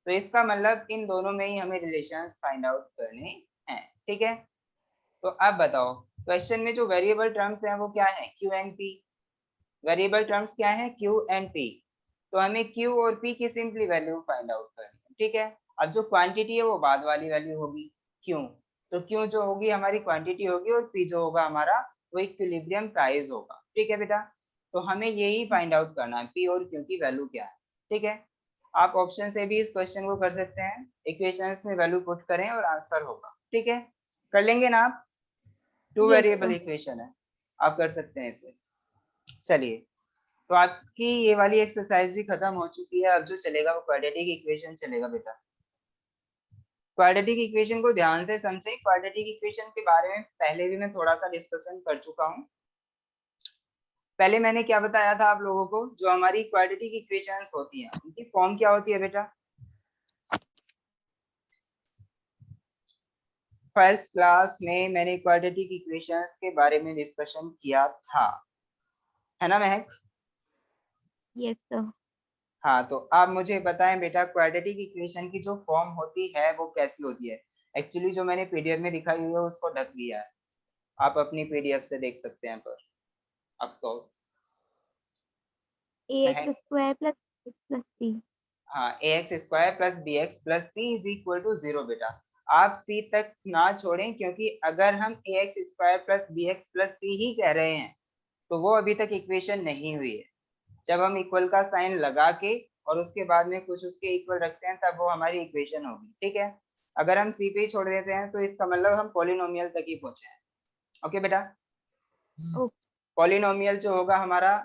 तो इसका मतलब इन दोनों में ही हमें रिलेशंस फाइंड आउट करने हैं। ठीक है, तो अब बताओ क्वेश्चन में जो वेरिएबल टर्म्स हैं वो क्या है, Q and P. Variable terms क्या है, क्यू एंड पी। तो हमें क्यू और पी की सिंपली वैल्यू फाइंड आउट करनी है। ठीक है, अब जो क्वांटिटी है वो बाद वाली वैल्यू होगी क्यू, तो क्यू जो होगी हमारी क्वांटिटी होगी और पी जो होगा हमारा वो इक्विलिब्रियम प्राइस होगा। ठीक है बेटा, तो हमें यही फाइंड आउट करना है पी और क्यू की वैल्यू क्या है। ठीक है, आप ऑप्शन से भी इस क्वेश्चन को कर सकते हैं, इक्वेशंस में वैल्यू पुट करें और आंसर होगा। ठीक है, कर लेंगे ना आप? 2 Yes, वेरिएबल sir. इक्वेशन है, आप कर सकते हैं इसे। चलिए, तो आपकी ये वाली एक्सरसाइज भी खत्म हो चुकी है। अब जो चलेगा वो क्वाड्रेटिक इक्वेशन चलेगा बेटा। क्वाड्रेटिक इक्वेशन को ध्यान से समझें। क्वाड्रेटिक इक्वेशन के बारे में पहले भी मैं थोड़ा सा डिस्कशन कर चुका हूँ। पहले मैंने क्या बताया था आप लोगों को, जो हमारी क्वाड्रेटिक इक्वेशंस होती हैं उनकी फॉर्म क्या होती है बेटा? फर्स्ट क्लास में मैंने क्वाड्रेटिक इक्वेशंस के बारे में डिस्कशन किया था, है ना महक? Yes, sir. हाँ, तो आप मुझे बताएं बेटा, क्वाड्रेटिक इक्वेशन की जो फॉर्म होती है वो कैसी होती है। एक्चुअली जो मैंने पीडीएफ में दिखाई हुई है उसको ढक दिया है, आप अपनी पीडीएफ से देख सकते हैं, पर अफसोस। ax square plus x plus c. हाँ, ax square plus B x plus C is equal to 0 बेटा। आप सी तक ना छोड़ें, क्योंकि अगर हम ax square plus B x plus C ही कह रहे हैं तो वो अभी तक इक्वेशन नहीं हुई है। जब हम इक्वल का साइन लगा के और उसके बाद में कुछ उसके इक्वल रखते हैं तब वो हमारी इक्वेशन होगी, ठीक है। अगर हम सी पे ही छोड़ देते हैं तो इसका मतलब हम पॉलिनोमियल तक ही पहुंचे हैं। ओके बेटा, Okay. पॉलिनोमियल जो होगा हमारा,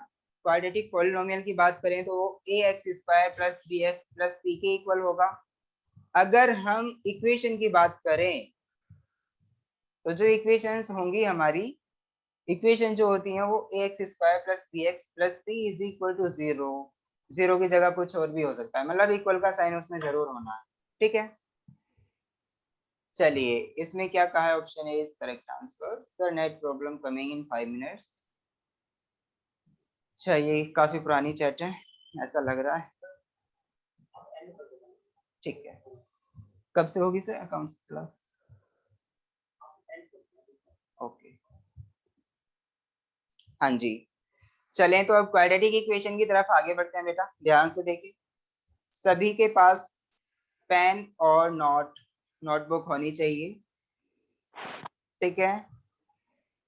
क्वाड्रेटिक पॉलिनोमियल की बात करें तो वो A X square plus B x plus C के इक्वल होगा। अगर हम इक्वेशन की बात करें तो जो इक्वेशंस होंगी हमारी, इक्वेशन जो होती हैं वो A X square plus B x plus C is equal to 0। 0 की जगह कुछ और भी हो सकता है, मतलब इक्वल का साइन उसमें जरूर होना है, ठीक है। चलिए, इसमें क्या कहा है, option A is correct answer. Sir net problem coming in 5 minutes. अच्छा, ये काफी पुरानी चैट है ऐसा लग रहा है, ठीक है। कब से होगी सर अकाउंट्स क्लास? ओके, हाँ जी। चलें तो अब क्वाड्रेटिक इक्वेशन की तरफ आगे बढ़ते हैं बेटा, ध्यान से देखिए। सभी के पास पेन और नोटबुक होनी चाहिए, ठीक है।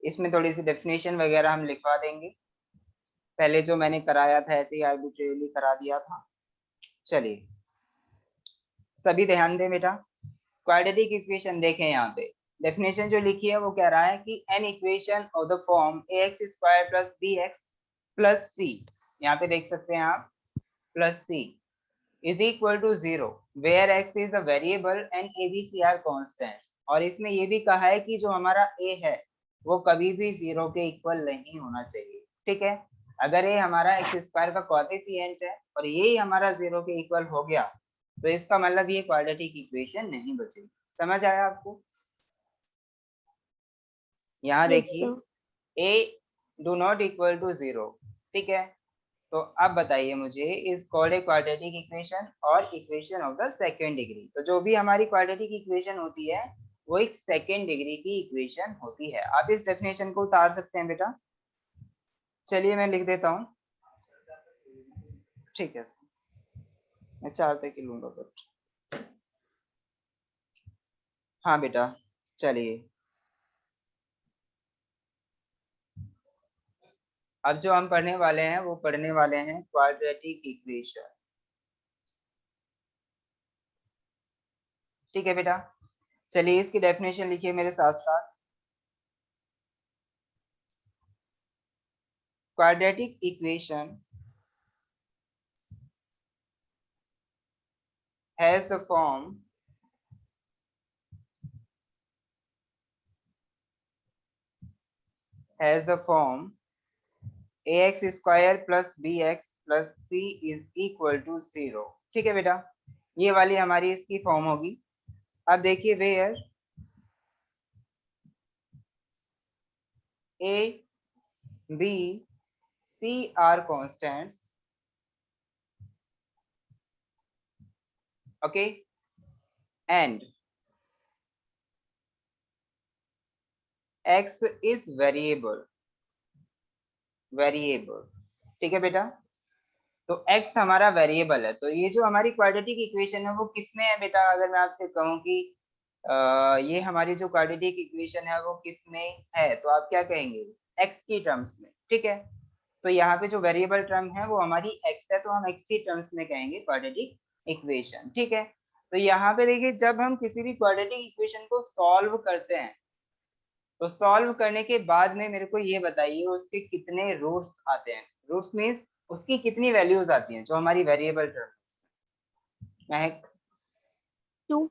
इसमें थोड़ी सी डेफिनेशन वगैरह हम लिखवा देंगे, पहले जो मैंने कराया था ऐसे ही आर्बिट्रेरली करा दिया था। चलिए, सभी ध्यान दें बेटा। क्वाड्रेटिक इक्वेशन देखें, यहाँ पे डेफिनेशन जो लिखी है वो कह रहा है कि an equation of the form A X square plus B x plus C, यहाँ पे देख सकते हैं आप, plus C is equal to 0 where x is a variable and A B C are constants. और इसमें ये भी कहा है कि जो हमारा a है वो कभी भी 0 के इक्वल नहीं होना चाहिए, ठीक है। अगर ये हमारा एक्स स्क्वायर का कोएफिशिएंट है और ये हमारा 0 के इक्वल हो गया तो इसका मतलब ये क्वाड्रेटिक इक्वेशन नहीं बचेगी। समझ आया आपको? यहाँ Yes, देखिए, sir. a do not equal to 0, ठीक है। तो अब बताइए मुझे, is called a quadratic equation और equation of the second degree. तो जो भी हमारी क्वाड्रेटिक इक्वेशन होती है वो एक सेकंड डिग्री की इक्वेशन होती है। आप इस डेफिनेशन को उतार सकते हैं बेटा। चलिए मैं लिख देता हूँ, ठीक है। मैं 4 तक ही लूंगा बट, हाँ बेटा। चलिए, अब जो हम पढ़ने वाले हैं वो पढ़ने वाले हैं क्वाड्रेटिक इक्वेशन, ठीक है बेटा। चलिए इसकी डेफिनेशन लिखिए मेरे साथ साथ। Quadratic equation has the form ax square plus B x plus C is equal to 0, ठीक है बेटा। ये वाली हमारी इसकी फॉर्म होगी। अब देखिए, where a b c are constants, okay, and x is variable, ठीक है बेटा। तो x हमारा वेरिएबल है, तो ये जो हमारी क्वाड्रेटिक इक्वेशन है वो किसमें है बेटा? अगर मैं आपसे कहूँ कि ये हमारी जो क्वाड्रेटिक इक्वेशन है वो किसमें है, तो आप क्या कहेंगे? x की टर्म्स में, ठीक है। तो यहाँ पे जो वेरिएबल टर्म है वो हमारी x है, तो हम x की टर्म्स में कहेंगे क्वाड्रेटिक इक्वेशन, ठीक है। तो यहाँ पे देखिए, जब हम किसी भी क्वाड्रेटिक इक्वेशन को सॉल्व करते हैं तो सॉल्व करने के बाद में मेरे को ये बताइए उसके कितने रूट्स आते हैं। रूट्स मीन्स उसकी कितनी वैल्यूज आती हैं जो हमारी वेरिएबल टर्म। महक? 2.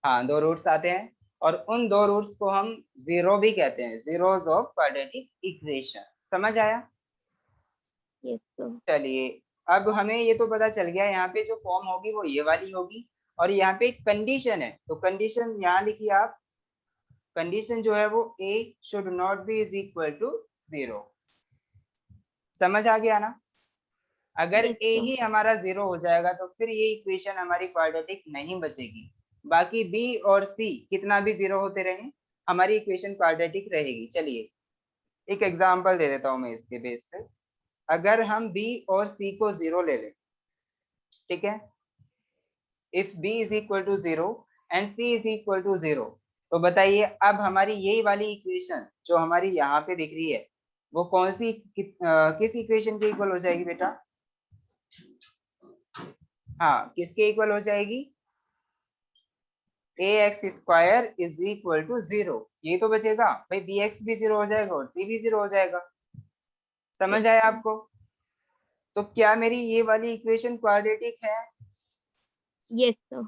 हाँ, 2 रूट्स आते हैं और उन 2 रूट्स को हम जीरो भी कहते हैं, जीरोस ऑफ क्वाड्रेटिक इक्वेशन। समझ आया? Yes, sir. चलिए, अब हमें ये तो पता चल गया यहाँ पे जो फॉर्म होगी वो ये वाली होगी, और यहाँ पे एक कंडीशन है, तो कंडीशन यहाँ लिखिए आप। कंडीशन जो है वो a should not be is equal to 0। समझ आ गया ना? अगर Yes, ए sir. ही हमारा 0 हो जाएगा तो फिर ये इक्वेशन हमारी क्वाड्रेटिक नहीं बचेगी। बाकी बी और सी कितना भी 0 होते रहे हमारी इक्वेशन क्वाड्रेटिक रहेगी। चलिए एक एग्जांपल दे देता हूं मैं इसके बेस पे। अगर हम बी और सी को 0 ले लें, ठीक है, if b is equal to 0 and c is equal to 0, तो बताइए अब हमारी यही वाली इक्वेशन जो हमारी यहाँ पे दिख रही है वो कौन सी किस इक्वेशन के इक्वल हो जाएगी बेटा? हाँ, किसके इक्वल हो जाएगी? ax square is equal to 0। ये तो बचेगा भाई, bx भी 0 हो जाएगा और c भी 0 हो जाएगा। समझ Yes, आया sir. आपको? तो क्या मेरी ये वाली इक्वेशन क्वाड्रेटिक है? Yes, sir.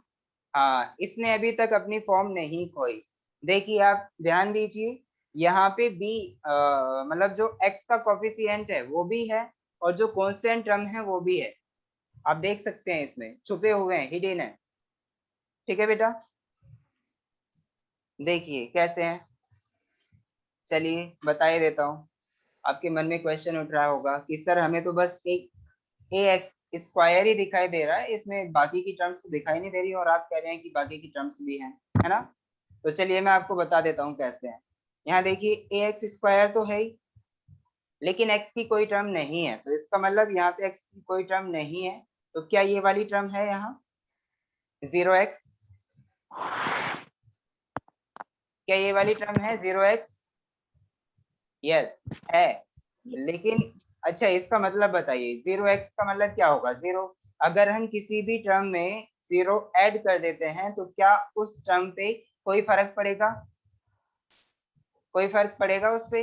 हाँ, इसने अभी तक अपनी फॉर्म नहीं खोई। देखिए आप ध्यान दीजिए, यहाँ पे b मतलब जो x का कोफिशिएंट है वो भी है और जो कांस्टेंट टर्म है वो भी है। आप देख सकते हैं इसमें छुपे हुए हैं, हिडन है। ठीक है बेटा, देखिए कैसे हैं। चलिए बता ही देता हूँ। आपके मन में क्वेश्चन उठ रहा होगा कि सर हमें तो बस एक ax स्क्वायर ही दिखाई दे रहा है, इसमें बाकी की टर्म्स तो दिखाई नहीं दे रही और आप कह रहे हैं कि बाकी की टर्म्स भी हैं, है ना? तो चलिए मैं आपको बता देता हूँ कैसे है। यहाँ देखिए ax स्क्वायर तो है ही, लेकिन x की कोई टर्म नहीं है, तो इसका मतलब यहाँ पे x की कोई टर्म नहीं है। तो क्या ये वाली टर्म है यहाँ 0x? क्या ये वाली टर्म है 0x? यस है। लेकिन अच्छा, इसका मतलब बताइए 0x का मतलब क्या होगा? 0। अगर हम किसी भी टर्म में 0 ऐड कर देते हैं तो क्या उस टर्म पे कोई फर्क पड़ेगा? कोई फर्क पड़ेगा उस पे?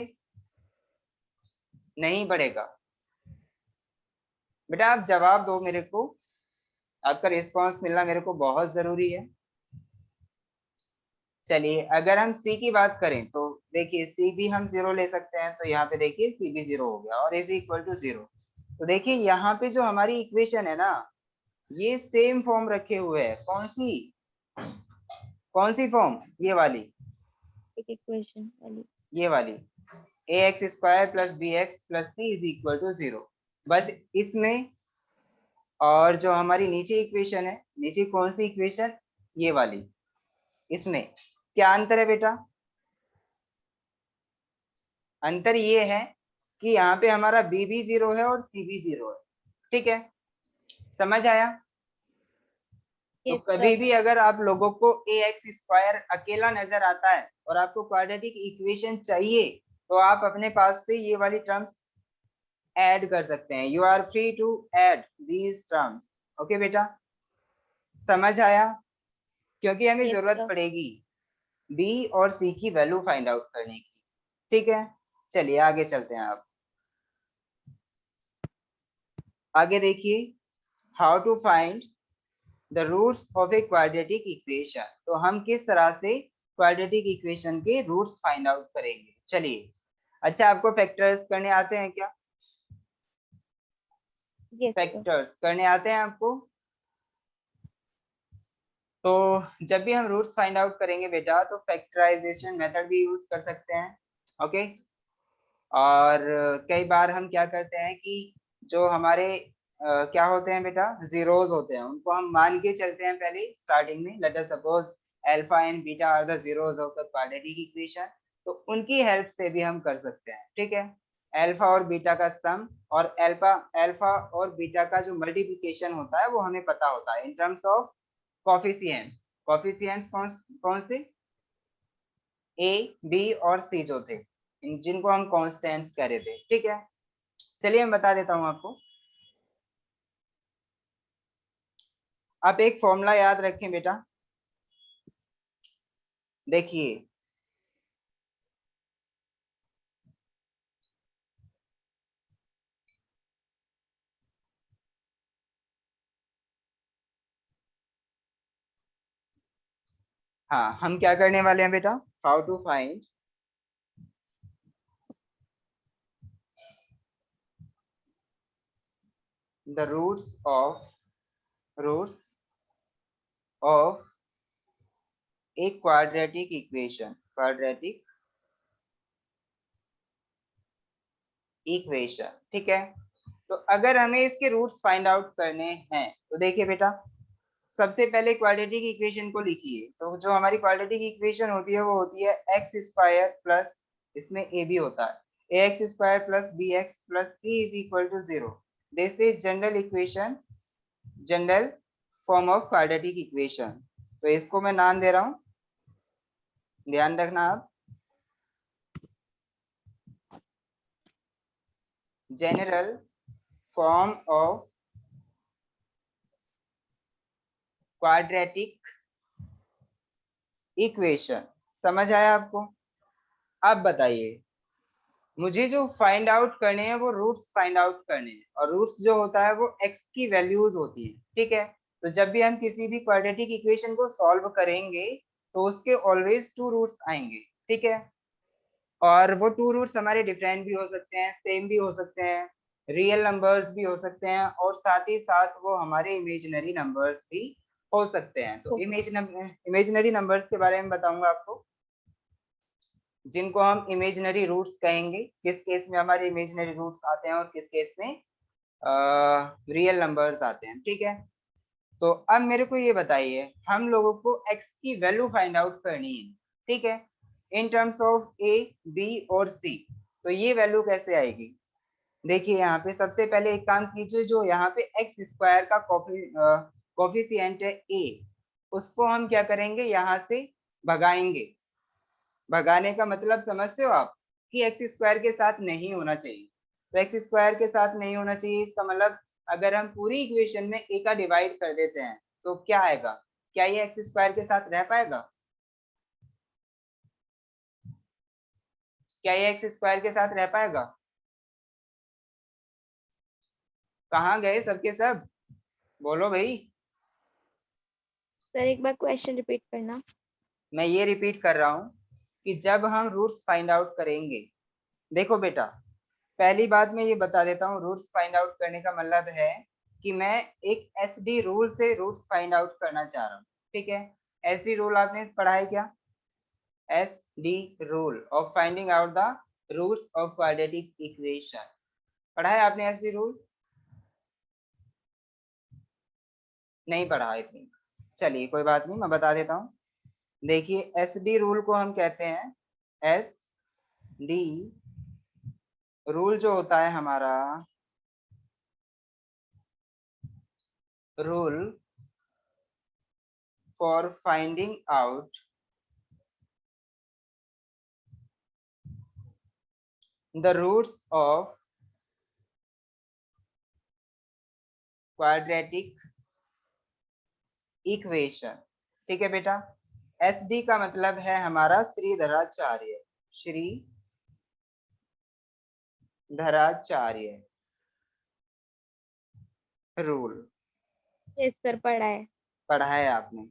नहीं पड़ेगा। बेटा आप जवाब दो मेरे को, आपका रिस्पांस मिलना मेरे को बहुत जरूरी है। चलिए अगर हम c की बात करें तो देखिए c भी हम 0 ले सकते हैं, तो यहाँ पे देखिए c भी 0 हो गया और इज इक्वल टू 0। तो देखिए यहाँ पे जो हमारी इक्वेशन है ना, ये सेम फॉर्म रखे हुए है। कौन सी फॉर्म? ये वाली, Equation वाली. ये वाली ax square plus bx plus c is equal to 0। बस इसमें, और जो हमारी नीचे इक्वेशन है, नीचे कौन सी इक्वेशन? ये वाली। इसमें क्या अंतर है बेटा? अंतर ये है कि यहाँ पे हमारा b भी 0 है और c भी 0 है। ठीक है, समझ आया? तो Yes, कभी sir. भी अगर आप लोगों को ax स्क्वायर अकेला नजर आता है और आपको क्वाड्रेटिक इक्वेशन चाहिए, तो आप अपने पास से ये वाली टर्म्स ऐड कर सकते हैं। You are free to add these terms. Okay बेटा, समझ आया? क्योंकि हमें Yes, जरूरत sir. पड़ेगी b और c की वैल्यू फाइंड आउट करने की। ठीक है, चलिए आगे चलते हैं। आप आगे देखिए, how to find the roots of a quadratic equation. तो हम किस तरह से क्वाड्रेटिक इक्वेशन के रूट्स फाइंड आउट करेंगे। चलिए, अच्छा आपको फैक्टर्स करने आते हैं क्या? Yes, sir. फैक्टर्स करने आते हैं आपको? तो जब भी हम रूट्स फाइंड आउट करेंगे बेटा, तो फैक्टराइजेशन मेथड भी यूज कर सकते हैं। ओके, और कई बार हम क्या करते हैं कि जो हमारे क्या होते हैं बेटा, जीरोस होते हैं, उनको हम मान के चलते हैं पहले स्टार्टिंग में। Let us suppose alpha and beta are the zeros of the quadratic equation. तो उनकी हेल्प से भी हम कर सकते हैं। ठीक है, अल्फा और बीटा का सम और अल्फा और बीटा का जो मल्टीप्लिकेशन होता है वो हमें पता होता है in terms of coefficients. Coefficients कौन कौन से? ए, बी और सी जो थे, जिनको हम कांस्टेंट्स कह रहे थे। ठीक है, चलिए मैं बता देता हूं आपको। आप एक फॉर्मूला याद रखें बेटा, देखिए हाँ, हम क्या करने वाले हैं बेटा, how to find the roots of a quadratic equation. ठीक है, तो अगर हमें इसके रूट्स फाइंड आउट करने हैं तो देखिए बेटा, सबसे पहले क्वाड्रेटिक इक्वेशन को लिखिए। तो जो हमारी क्वाड्रेटिक इक्वेशन होती है वो होती है एक्स स्क्वायर प्लस, इसमें ए भी होता है, A X square plus B x plus C is equal to 0। This is general equation, general form of quadratic equation. तो इसको मैं नाम दे रहा हूं, ध्यान रखना आप, general form of quadratic equation. समझ आया आपको? अब बताइए, मुझे जो फाइंड आउट करने हैं वो रूट्स फाइंड आउट करने हैं, और रूट्स जो होता है वो x की वैल्यूज होती है, ठीक है। तो जब भी हम किसी भी क्वाड्रेटिक इक्वेशन को सॉल्व करेंगे तो उसके ऑलवेज 2 रूट्स आएंगे, ठीक है। और वो 2 रूट्स हमारे डिफरेंट भी हो सकते हैं, सेम भी हो सकते हैं, रियल नंबर्स भी हो सकते हैं, और साथ ही साथ वो हमारे इमेजिनरी नंबर्स भी हो सकते हैं। तो इमेजिनरी नंबर्स के बारे में बताऊंगा आपको, जिनको हम इमेजिनरी रूट्स कहेंगे, किस केस में हमारे इमेजिनरी रूट्स आते हैं और किस केस में रियल नंबर्स आते हैं, ठीक है। तो अब मेरे को ये बताइए, हम लोगों को x की वैल्यू फाइंड आउट करनी है, ठीक है, in terms of a, b और c। तो ये वैल्यू कैसे आएगी? देखिए यहाँ पे सबसे पहले एक काम कीजिए, जो यहाँ पे एक्स स्क्वायर का कोफिशिएंट है a, उसको हम क्या करेंगे, यहाँ से भगाएंगे। भगाने का मतलब समझते हो आप, कि एक्स स्क्वायर के साथ नहीं होना चाहिए। तो एक्स स्क्वायर के साथ नहीं होना चाहिए, इसका मतलब अगर हम पूरी इक्वेशन में a का डिवाइड कर देते हैं तो क्या आएगा? क्या ये एक्स स्क्वायर के साथ रह पाएगा? क्या ये एक्स स्क्वायर के साथ रह पाएगा? कहाँ गए सबके सब? बोलो भाई। सर एक बार क्वेश्चन रिपीट करना। मैं ये रिपीट कर रहा हूँ कि जब हम रूट्स फाइंड आउट करेंगे, देखो बेटा, पहली बात मैं ये बता देता हूँ, रूट्स फाइंड आउट करने का मतलब है कि मैं एक एसडी रूल से रूट्स फाइंड आउट करना चाह रहा हूँ, ठीक है। एसडी रूल आपने पढ़ा है क्या? SD rule of finding out the roots of quadratic equation, पढ़ा है आपने एसडी रूल? नहीं पढ़ा आई थिंक। चलिए कोई बात नहीं, मैं बता देता हूँ। देखिए एसडी रूल को हम कहते हैं, एस डी रूल जो होता है हमारा, rule for finding out the roots of quadratic equation, ठीक है बेटा। एस डी का मतलब है हमारा Shridharacharya, Shridharacharya rule. Yes sir, पढ़ा है। पढ़ा है आपने?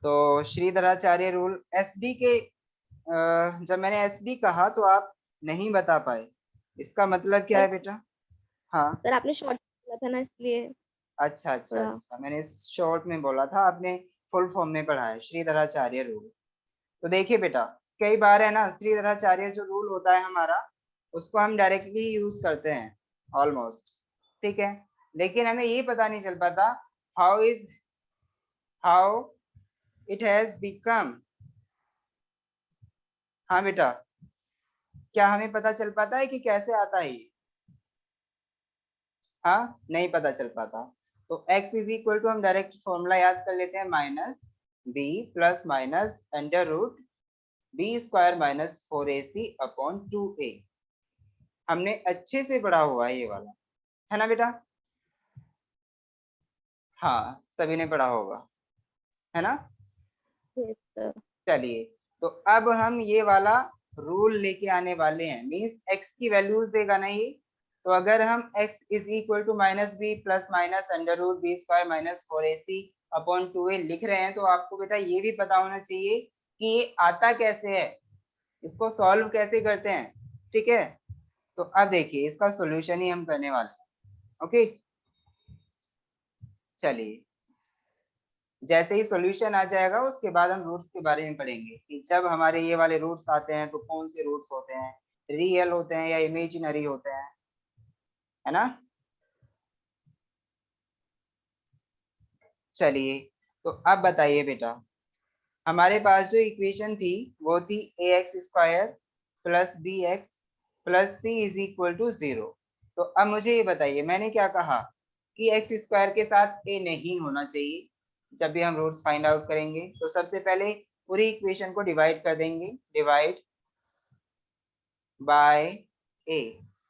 तो श्रीधराचार्य रूल एसडी के, जब मैंने एसडी कहा तो आप नहीं बता पाए, इसका मतलब क्या है बेटा? हाँ सर आपने शॉर्ट बोला था ना, इसलिए अच्छा अच्छा थोड़ा। अच्छा, मैंने शॉर्ट में बोला था, आपने फुल फॉर्म में पढ़ा है श्रीधराचार्य रूल। तो देखिए बेटा, कई बार है ना, श्रीधराचार्य जो रूल होता है हमारा, उसको हम डायरेक्टली यूज करते हैं ऑलमोस्ट, ठीक है। लेकिन हमें ये पता नहीं चल पाता हाउ इट हैज बिकम। हाँ बेटा, क्या हमें पता चल पाता है कि कैसे आता है ये? हाँ नहीं पता चल पाता। तो x इज इक्वल टू, हम डायरेक्ट फॉर्मूला याद कर लेते हैं, minus B plus minus under root B square minus 4ac upon 2a। हमने अच्छे से पढ़ा हुआ है ये वाला, है ना बेटा? हाँ सभी ने पढ़ा होगा, है ना? Yes sir. चलिए, तो अब हम ये वाला रूल लेके आने वाले हैं, मींस x की वैल्यूज देगा ना ये। तो अगर हम x is equal to minus B plus minus under root B square minus 4ac upon 2a लिख रहे हैं, तो आपको बेटा ये भी पता होना चाहिए कि ये आता कैसे है, इसको सॉल्व कैसे करते हैं, ठीक है। तो अब देखिए इसका सॉल्यूशन ही हम करने वाले हैं, ओके। चलिए, जैसे ही सॉल्यूशन आ जाएगा उसके बाद हम रूट्स के बारे में पढ़ेंगे कि जब हमारे ये वाले रूट्स आते हैं तो कौन से रूट्स होते हैं, रियल होते हैं या इमेजिनरी होते हैं, है ना? चलिए, तो अब बताइए बेटा, हमारे पास जो इक्वेशन थी वो थी ax² plus bx plus c is equal to 0। तो अब मुझे ये बताइए, मैंने क्या कहा कि x² के साथ a नहीं होना चाहिए। जब भी हम रूट्स फाइंड आउट करेंगे तो सबसे पहले पूरी इक्वेशन को डिवाइड कर देंगे, डिवाइड बाय a।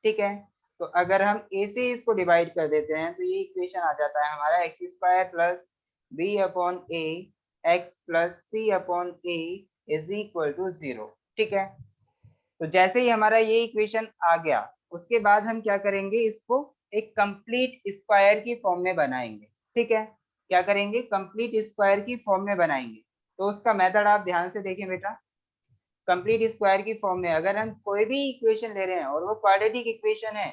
ठीक है, तो अगर हम a से इसको डिवाइड कर देते हैं तो ये इक्वेशन आ जाता है हमारा x² plus b upon a x plus c upon a is equal to 0। ठीक है, तो जैसे ही हमारा ये इक्वेशन आ गया, उसके बाद हम क्या करेंगे, इसको एक कंप्लीट स्क्वायर की फॉर्म में बनाएंगे। ठीक है, क्या करेंगे, कंप्लीट स्क्वायर की फॉर्म में बनाएंगे। तो उसका मेथड आप ध्यान से देखें बेटा। कंप्लीट स्क्वायर की फॉर्म में अगर हम कोई भी इक्वेशन ले रहे हैं और वो क्वाड्रेटिक इक्वेशन है,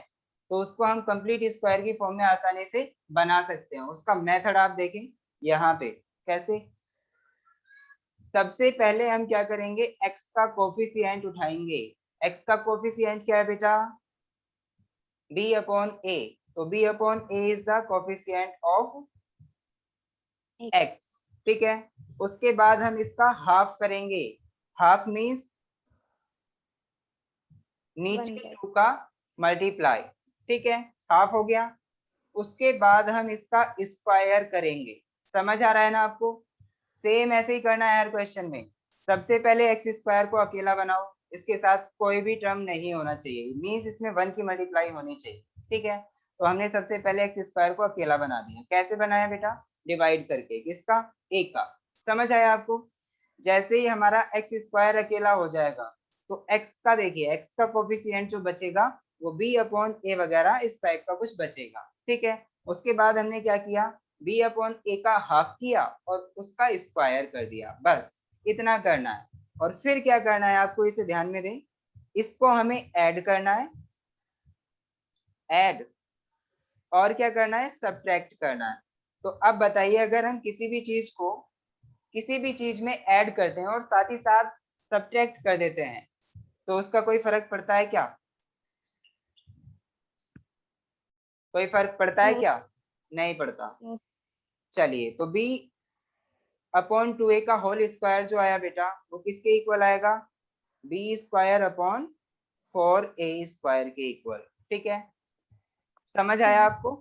तो उसको हम कंप्लीट स्क्वायर की फॉर्म में आसानी से बना सकते हैं। उसका मेथड आप देखें यहाँ पे कैसे। सबसे पहले हम क्या करेंगे, x का कोफिशिएंट उठाएंगे। x का कोफिशिएंट क्या है बेटा, b अपॉन a। तो b upon a is the coefficient of x। ठीक है, उसके बाद हम इसका हाफ करेंगे। हाफ मीन्स नीचे 1/2। 2 का मल्टीप्लाई। ठीक है, हाफ हो गया। उसके बाद हम इसका स्क्वायर करेंगे। समझ आ रहा है ना आपको। सेम ऐसे ही करना है हर क्वेश्चन में। सबसे पहले x² को अकेला बनाओ, इसके साथ कोई भी टर्म नहीं होना चाहिए, मीन्स इसमें 1 की मल्टीप्लाई होनी चाहिए। ठीक है, तो हमने सबसे पहले x² को अकेला बना दिया। कैसे बनाया बेटा, डिवाइड करके। किसका, a का। समझ आया आपको। जैसे ही हमारा x² अकेला हो जाएगा तो x का देखिए, x का कोफिशिएंट जो बचेगा वो b अपॉन a वगैरह इस टाइप का कुछ बचेगा। ठीक है, उसके बाद हमने क्या किया, b अपॉन a का हाफ किया और उसका स्क्वायर कर दिया। बस इतना करना है। और फिर क्या करना है आपको, इसे ध्यान में दें, इसको हमें ऐड करना है, ऐड। और क्या करना है, सब्ट्रैक्ट करना है। तो अब बताइए, अगर हम किसी भी चीज को किसी भी चीज में ऐड करते हैं और साथ ही साथ सब्ट्रैक्ट कर देते हैं, तो उसका कोई फर्क पड़ता है क्या, कोई फर्क पड़ता है नो। क्या, नहीं पड़ता। नो। चलिए, तो b अपॉन 2a का होल स्क्वायर जो आया बेटा, वो किसके इक्वल आएगा, b² अपॉन 4a² के इक्वल। ठीक है, समझ आया आपको।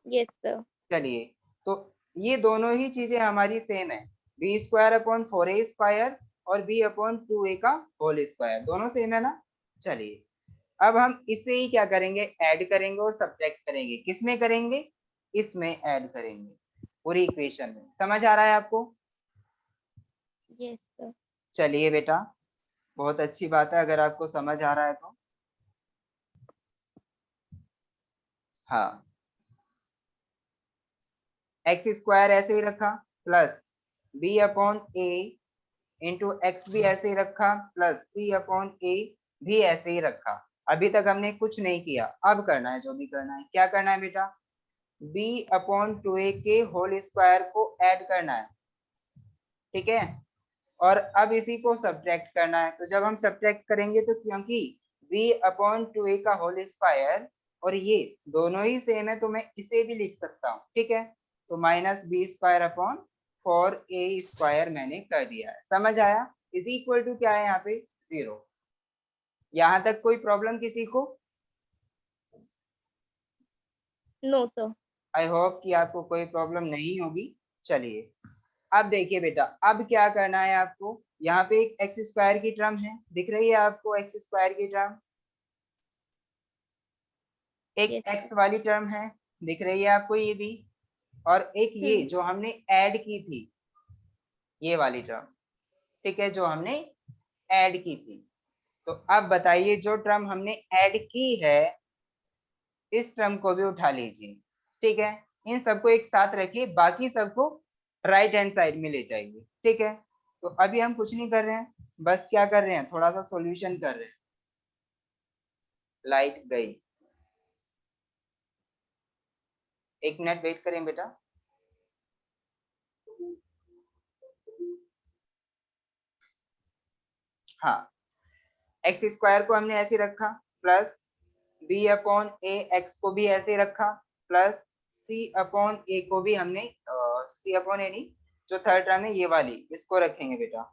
Yes sir. चलिए, तो ये दोनों ही चीजें हमारी सेम है, b² अपॉन 4a² और b अपॉन 2a का होल स्क्वायर, दोनों सेम है ना। चलिए, अब हम इसे ही क्या करेंगे, ऐड करेंगे और सब्ट्रैक्ट करेंगे। किसमें करेंगे, इसमें ऐड करेंगे पूरी इक्वेशन में। समझ आ रहा है आपको। Yes sir. चलिए बेटा, बहुत अच्छी बात है अगर आपको समझ आ रहा है तो। हाँ, x² ऐसे ही रखा plus b upon a into x भी ऐसे ही रखा प्लस c अपॉन a भी ऐसे ही रखा। अभी तक हमने कुछ नहीं किया, अब करना है जो भी करना है। क्या करना है बेटा, b अपॉन 2a के होल स्क्वायर को ऐड करना है। ठीक है, और अब इसी को सब्ट्रैक्ट करना है। तो जब हम सब्ट्रैक्ट करेंगे तो क्योंकि b अपॉन 2a का होल स्क्वायर और ये दोनों ही सेम है, तो मैं इसे भी लिख सकता हूँ। ठीक है, तो -b² अपॉन 4a² मैंने कर दिया है। समझ आया। इज इक्वल टू क्या है यहाँ पे, 0। यहाँ तक कोई प्रॉब्लम किसी को। No sir. आई होप कि आपको कोई प्रॉब्लम नहीं होगी। चलिए, अब देखिए बेटा, अब क्या करना है आपको, यहाँ पे एक x² की टर्म है, दिख रही है आपको x² की टर्म, एक यस x सर। वाली टर्म है, दिख रही है आपको ये भी, और एक ये जो हमने ऐड की थी, ये वाली टर्म। ठीक है, जो हमने ऐड की थी। तो अब बताइए, जो टर्म हमने ऐड की है इस टर्म को भी उठा लीजिए। ठीक है, इन सबको एक साथ रखिए, बाकी सबको राइट हैंड साइड में ले जाइए। ठीक है, तो अभी हम कुछ नहीं कर रहे हैं, बस क्या कर रहे हैं, थोड़ा सा सॉल्यूशन कर रहे हैं। लाइट गई, एक मिनट वेट करें बेटा। हाँ, x² को हमने ऐसे रखा plus b upon a, x को भी ऐसे रखा प्लस c अपॉन a को भी हमने सी अपॉन ए नहीं, जो थर्ड टर्म है ये वाली, इसको रखेंगे बेटा।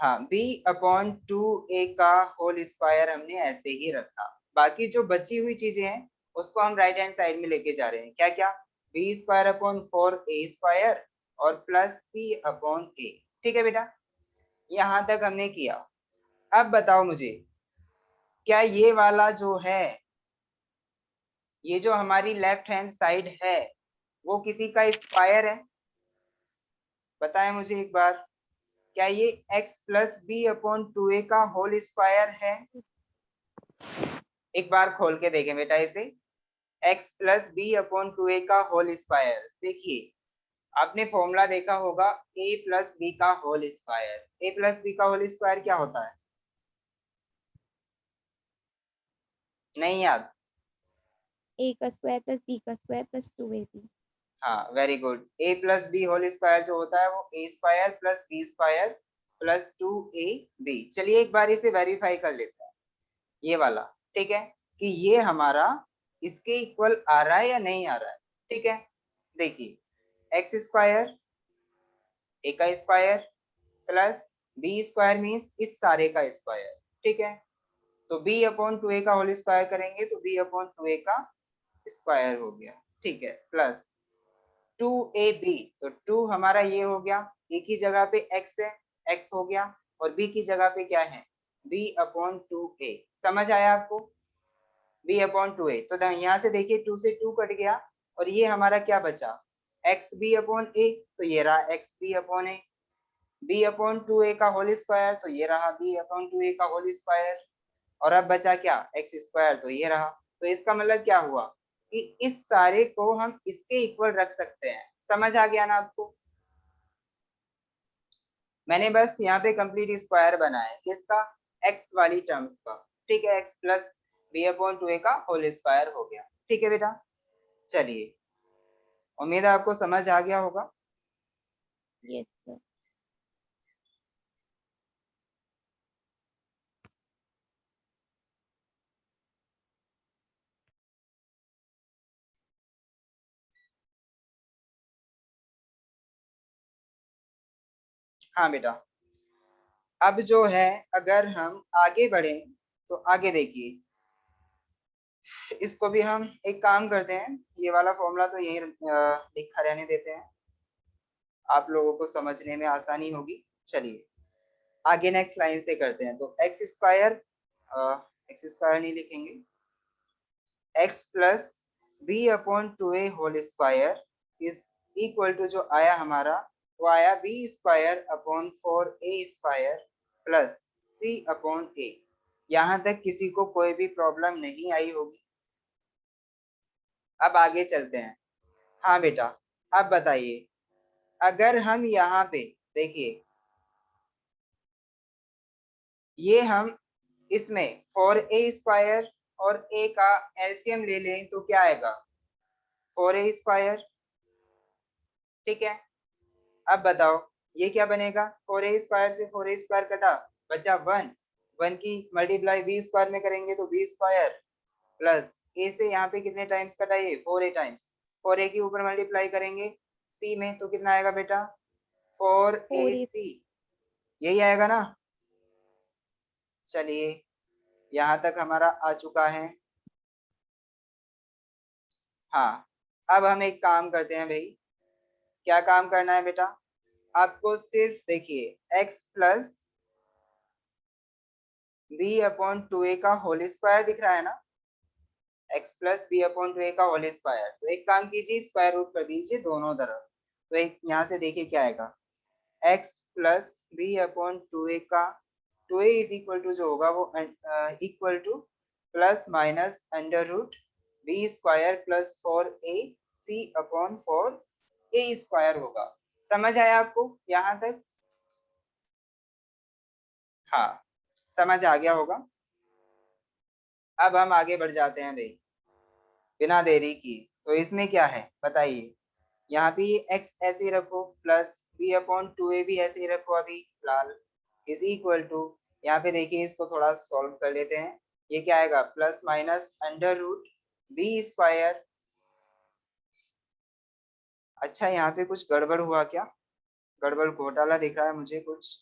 हाँ, b अपॉन 2a का होल स्क्वायर हमने ऐसे ही रखा। बाकी जो बची हुई चीजें हैं उसको हम राइट हैंड साइड में लेके जा रहे हैं। क्या क्या? b square upon 4a square और प्लस c अपॉन a। ठीक है बेटा, यहाँ तक हमने किया। अब बताओ मुझे, क्या ये वाला जो है, ये जो हमारी लेफ्ट हैंड साइड है, वो किसी का स्क्वायर है? बताएं मुझे एक बार, क्या ये x plus B upon 2a का होल स्क्वायर है? एक बार खोल के देखें बेटा इसे, x plus B upon 2a का होल स्क्वायर। देखिए, आपने फॉर्मूला देखा होगा a प्लस बी का whole square. a plus B का होल स्क्वायर क्या होता है? नहीं याद? A का स्क्वायर प्लस B का स्क्वायर प्लस 2AB। हाँ, very good. a plus B whole square जो होता है वो a square plus B square plus 2ab। चलिए एक बार इसे वेरीफाई कर लेते हैं, ये वाला। ठीक है, कि ये हमारा इसके इक्वल आ रहा है या नहीं आ रहा है। ठीक है, देखिए, एक्स स्क्वायर ए का square plus B square means इस सारे का स्क्वायर। ठीक है, तो b अपॉन 2a का होल स्क्वायर करेंगे तो b अपॉन 2a का स्क्वायर हो गया। ठीक है, प्लस 2ab, तो 2 हमारा ये हो गया, a की जगह पे x है, x हो गया, और b की जगह पे क्या है, b अपॉन 2a। समझ आया आपको? b अपॉन 2a, तो यहाँ से देखिए 2 से 2 कट गया, और ये हमारा क्या बचा, एक्स बी अपॉन ए, तो ये रहा एक्स बी अपॉन ए। b अपॉन 2a का होल स्क्वायर, तो ये रहा b अपॉन 2a का होल स्क्वायर। और अब बचा क्या, एक्स स्क्वायर, तो ये रहा। तो इसका मतलब क्या हुआ कि इस सारे को हम इसके इक्वल रख सकते हैं। समझ आ गया ना आपको? मैंने बस यहाँ पे कंप्लीट स्क्वायर बनाया है, किसका, एक्स वाली टर्म्स का। ठीक है, x plus B upon 2a का होल स्क्वायर हो गया। ठीक है बेटा, चलिए, उम्मीद है आपको समझ आ गया होगा। Yes sir। हाँ बेटा, अब जो है, अगर हम आगे बढ़े तो आगे देखिए, इसको भी हम एक काम करते हैं, ये वाला फॉर्मूला तो यही लिखा रहने देते हैं, आप लोगों को समझने में आसानी होगी। चलिए आगे नेक्स्ट लाइन से करते हैं। तो एक्स स्क्वायर नहीं लिखेंगे, X plus B upon 2a whole square is equal to, जो आया हमारा वो आया B square upon 4a square plus c upon a। यहाँ तक किसी को कोई भी प्रॉब्लम नहीं आई होगी। अब आगे चलते हैं। हाँ बेटा, अब बताइए, अगर हम यहाँ पे देखिए, ये हम इसमें 4a स्क्वायर और a का एलसीएम ले लें तो क्या आएगा, 4a स्क्वायर। ठीक है, अब बताओ ये क्या बनेगा, 4a स्क्वायर से 4a स्क्वायर कटा, बचा 1, 1 की मल्टीप्लाई b स्क्वायर में करेंगे तो b स्क्वायर प्लस a से यहाँ पे कितने टाइम्स कटा, ये 4a टाइम्स, 4a के ऊपर मल्टीप्लाई करेंगे c में तो कितना आएगा बेटा, 4A। 4ac, यही आएगा ना। चलिए यहाँ तक हमारा आ चुका है। हाँ, अब हम एक काम करते हैं भाई, क्या काम करना है बेटा, आपको सिर्फ देखिए x plus B upon 2a का होल स्क्वायर दिख रहा है ना, x plus B upon 2a का होल स्क्वायर। तो एक काम कीजिए, स्क्वायर रूट कर दीजिए दोनों तरफ। तो एक यहाँ से देखिए क्या आएगा, x plus B upon 2a का 2a इज इक्वल टू जो होगा वो equal to plus minus under root B square plus 4a c upon 4a square होगा। समझ आया आपको यहाँ तक? हाँ, समझ आ गया होगा। अब हम आगे बढ़ जाते हैं भाई, बिना देरी की। तो इसमें क्या है बताइए, यहाँ पे x ऐसे ही रखो प्लस b अपॉन 2a भी ऐसे ही रखो अभी फिलहाल, इज इक्वल टू, यहाँ पे देखिए इसको थोड़ा सॉल्व कर लेते हैं। ये क्या आएगा, plus minus under root B square. अच्छा यहाँ पे कुछ गड़बड़ हुआ क्या? गड़बड़ घोटाला दिख रहा है मुझे कुछ।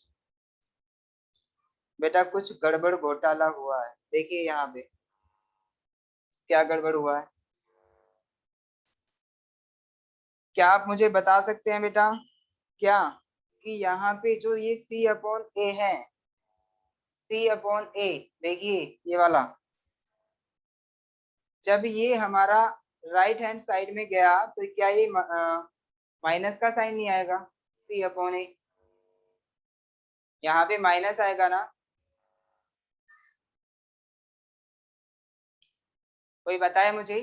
बेटा कुछ गड़बड़ घोटाला हुआ है, देखिए यहाँ पे क्या गड़बड़ हुआ है। क्या आप मुझे बता सकते हैं बेटा क्या कि यहाँ पे जो ये C अपॉन ए है, C अपॉन ए, देखिए ये वाला, जब ये हमारा राइट हैंड साइड में गया तो क्या ये माइनस का साइन नहीं आएगा? C अपॉन ए, यहाँ पे माइनस आएगा ना? कोई बताए मुझे।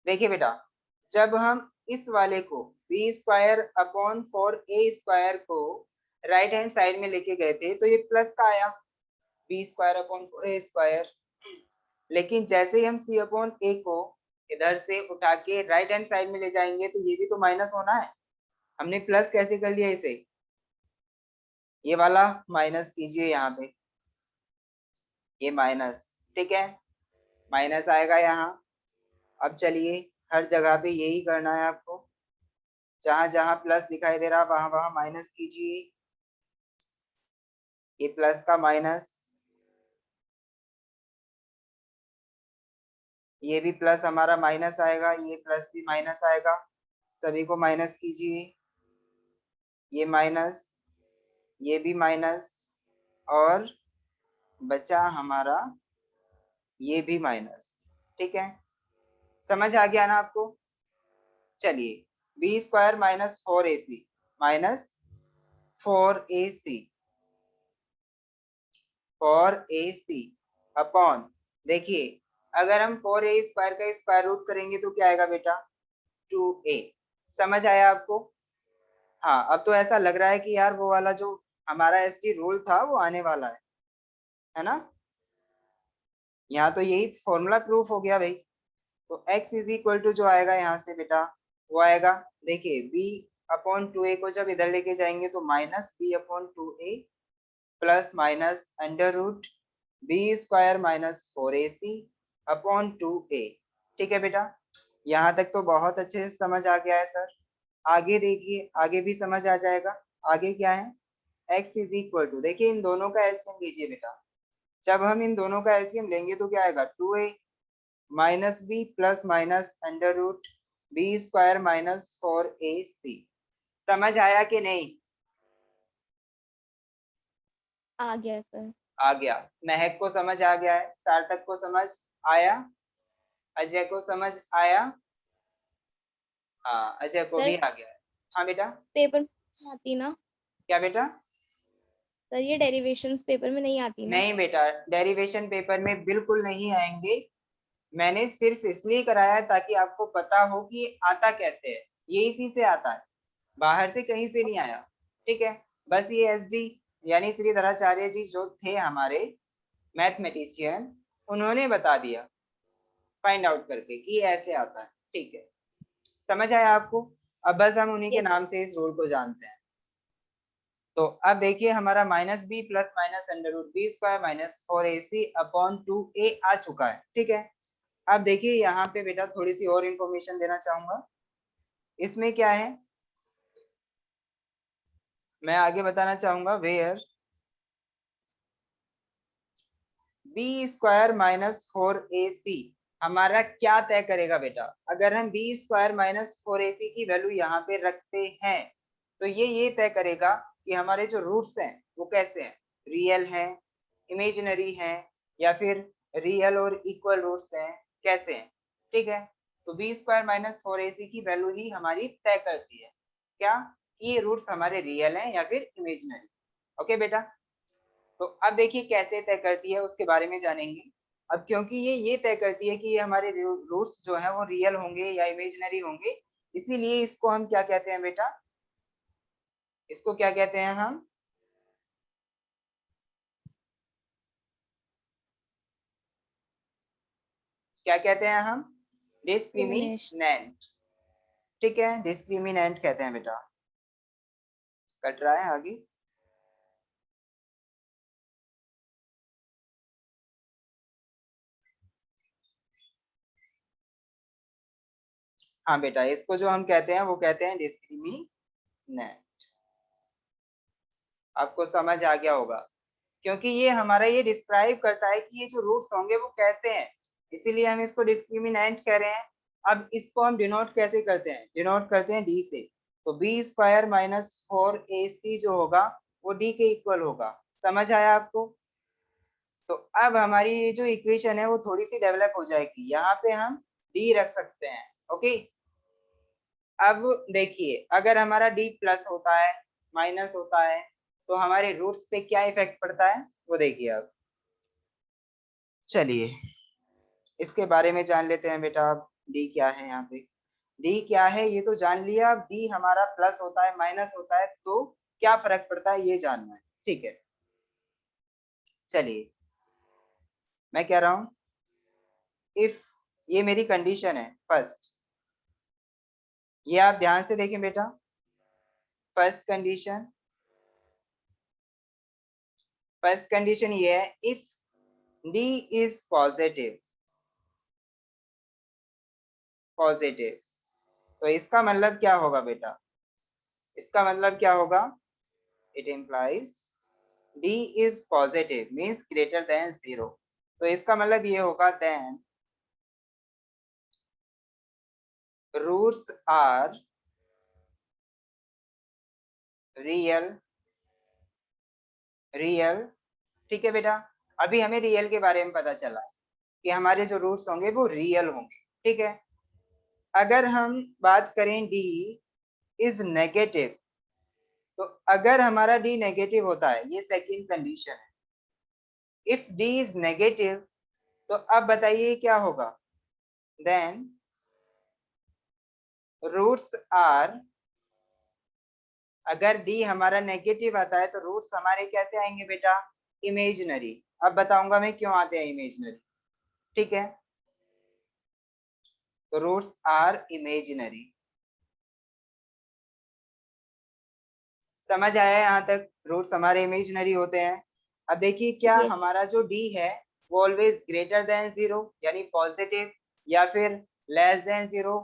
देखिए बेटा, जब हम इस वाले को बी स्क्वायर अपॉन 4a² को राइट हैंड साइड में लेके गए थे तो ये प्लस का आया, बी स्क्वायर अपॉन 4a²। लेकिन जैसे ही हम सी अपॉन ए को इधर से उठा के राइट हैंड साइड में ले जाएंगे तो ये भी तो माइनस होना है। हमने प्लस कैसे कर लिया इसे? ये वाला माइनस कीजिए यहाँ पे, ये माइनस, ठीक है, माइनस आएगा यहाँ। अब चलिए हर जगह पे यही करना है आपको, जहां जहां प्लस दिखाई दे रहा वहां वहां माइनस कीजिए। ये प्लस का माइनस, ये भी प्लस हमारा माइनस आएगा, ये प्लस भी माइनस आएगा, सभी को माइनस कीजिए। ये माइनस, ये भी माइनस, और बचा हमारा ये भी माइनस। ठीक है, समझ आ गया ना आपको? चलिए, B square minus 4ac minus 4ac 4ac upon, देखिए अगर हम 4a² का स्क्वायर रूट करेंगे तो क्या आएगा बेटा? 2a। समझ आया आपको? हाँ, अब तो ऐसा लग रहा है कि यार वो वाला जो हमारा एसटी रूल था वो आने वाला है ना? यहाँ तो यही फॉर्मूला प्रूफ हो गया भाई। तो x इज इक्वल टू जो आएगा यहाँ से बेटा वो आएगा, देखिए b अपॉन 2a को जब इधर लेके जाएंगे तो minus b upon 2a plus minus under root B square minus 4ac upon 2a। ठीक है बेटा, यहाँ तक तो बहुत अच्छे से समझ आ गया है सर। आगे देखिए, आगे भी समझ आ जाएगा। आगे क्या है? x इज इक्वल टू, देखिए इन दोनों का एलसीएम लीजिए बेटा। जब हम इन दोनों का एलसीएम लेंगे तो क्या आएगा? 2a minus B plus minus under root B square minus 4ac। समझ आया कि नहीं? आ गया सर। आ गया। महक को समझ आ गया है, सार्थक को समझ आया, अजय को समझ आया। हाँ, अजय को सर भी आ गया है। हाँ बेटा। पेपर में नहीं आती ना? क्या बेटा? सर ये डेरिवेशंस पेपर में नहीं आती ना? नहीं बेटा, डेरिवेशन पेपर में बिल्कुल नहीं आएंगे। मैंने सिर्फ इसलिए कराया है ताकि आपको पता हो कि ये आता कैसे है। ये इसी से आता है, बाहर से कहीं से नहीं आया। ठीक है, बस ये एस डी यानी श्रीधराचार्य जी जो थे हमारे मैथमेटिशियन, उन्होंने बता दिया फाइंड आउट करके कि ये ऐसे आता है। ठीक है, समझ आया आपको? अब बस हम उन्हीं के यस नाम से इस रूल को जानते हैं। तो अब देखिए हमारा minus B plus minus under root B square minus 4ac upon 2a आ चुका है। ठीक है, अब देखिए यहाँ पे बेटा थोड़ी सी और इंफॉर्मेशन देना चाहूंगा। इसमें क्या है मैं आगे बताना चाहूंगा, where B square minus 4ac हमारा क्या तय करेगा बेटा? अगर हम बी स्क्वायर माइनस 4ac की वैल्यू यहाँ पे रखते हैं तो ये तय करेगा कि हमारे जो रूट्स हैं वो कैसे हैं, रियल हैं, इमेजिनरी हैं, या फिर रियल और इक्वल रूट्स हैं, कैसे हैं। ठीक है, तो बी स्क्वायर माइनस 4ac की वैल्यू ही हमारी तय करती है क्या, कि ये रूट्स हमारे रियल हैं या फिर इमेजिनरी। ओके बेटा, तो अब देखिए कैसे तय करती है उसके बारे में जानेंगे। अब क्योंकि ये तय करती है कि ये हमारे रूट्स जो है वो रियल होंगे या इमेजिनरी होंगे, इसीलिए इसको हम क्या कहते हैं बेटा? इसको क्या कहते हैं हम? क्या कहते हैं हम? डिस्क्रिमिनेशन। डिस्क्रिमिनेंट। ठीक है, डिस्क्रिमिनेंट कहते हैं बेटा। कट रहा है आगे। हाँ बेटा, इसको जो हम कहते हैं वो कहते हैं डिस्क्रिमिनेंट। आपको समझ आ गया होगा, क्योंकि ये हमारा ये डिस्क्राइब करता है कि ये जो रूट्स होंगे वो कैसे हैं, इसीलिए हम इसको डिस्क्रिमिनेंट कह रहे हैं। अब इसको हम डिनोट कैसे करते हैं? डिनोट करते हैं डी से। तो बी स्क्वायर माइनस 4ac जो होगा वो डी के इक्वल होगा। समझ आया आपको? तो अब हमारी ये जो इक्वेशन है वो थोड़ी सी डेवलप हो जाएगी, यहाँ पे हम डी रख सकते हैं। ओके, अब देखिए, अगर हमारा डी प्लस होता है, माइनस होता है, तो हमारे रूट्स पे क्या इफेक्ट पड़ता है वो देखिए। अब चलिए इसके बारे में जान लेते हैं बेटा। अब डी क्या है, यहाँ पे डी क्या है ये तो जान लिया। अब डी हमारा प्लस होता है, माइनस होता है, तो क्या फर्क पड़ता है ये जानना है। ठीक है, चलिए मैं कह रहा हूं, इफ ये मेरी कंडीशन है फर्स्ट, ये आप ध्यान से देखें बेटा। फर्स्ट कंडीशन ये है, इफ डी इज पॉजिटिव, तो इसका मतलब क्या होगा बेटा? इसका मतलब क्या होगा? It implies D is positive means greater than 0। तो इसका मतलब ये होगा, देन रूट्स आर रियल। ठीक है बेटा, अभी हमें रियल के बारे में पता चला है कि हमारे जो रूट्स होंगे वो रियल होंगे। ठीक है, अगर हम बात करें डी इज नेगेटिव, तो अगर हमारा डी नेगेटिव होता है, ये सेकंड कंडीशन है। इफ डी इज नेगेटिव, तो अब बताइए क्या होगा? देन रूट्स आर, अगर डी हमारा नेगेटिव आता है तो रूट्स हमारे कैसे आएंगे बेटा? इमेजिनरी। अब बताऊंगा मैं क्यों आते हैं इमेजिनरी। ठीक है, तो रूट्स आर इमेजिनरी। समझ आया यहाँ तक? रूट्स हमारे इमेजिनरी होते हैं। अब देखिए, क्या Yes. हमारा जो डी है वो ऑलवेज ग्रेटर देन 0 यानी पॉजिटिव, या फिर लेस देन 0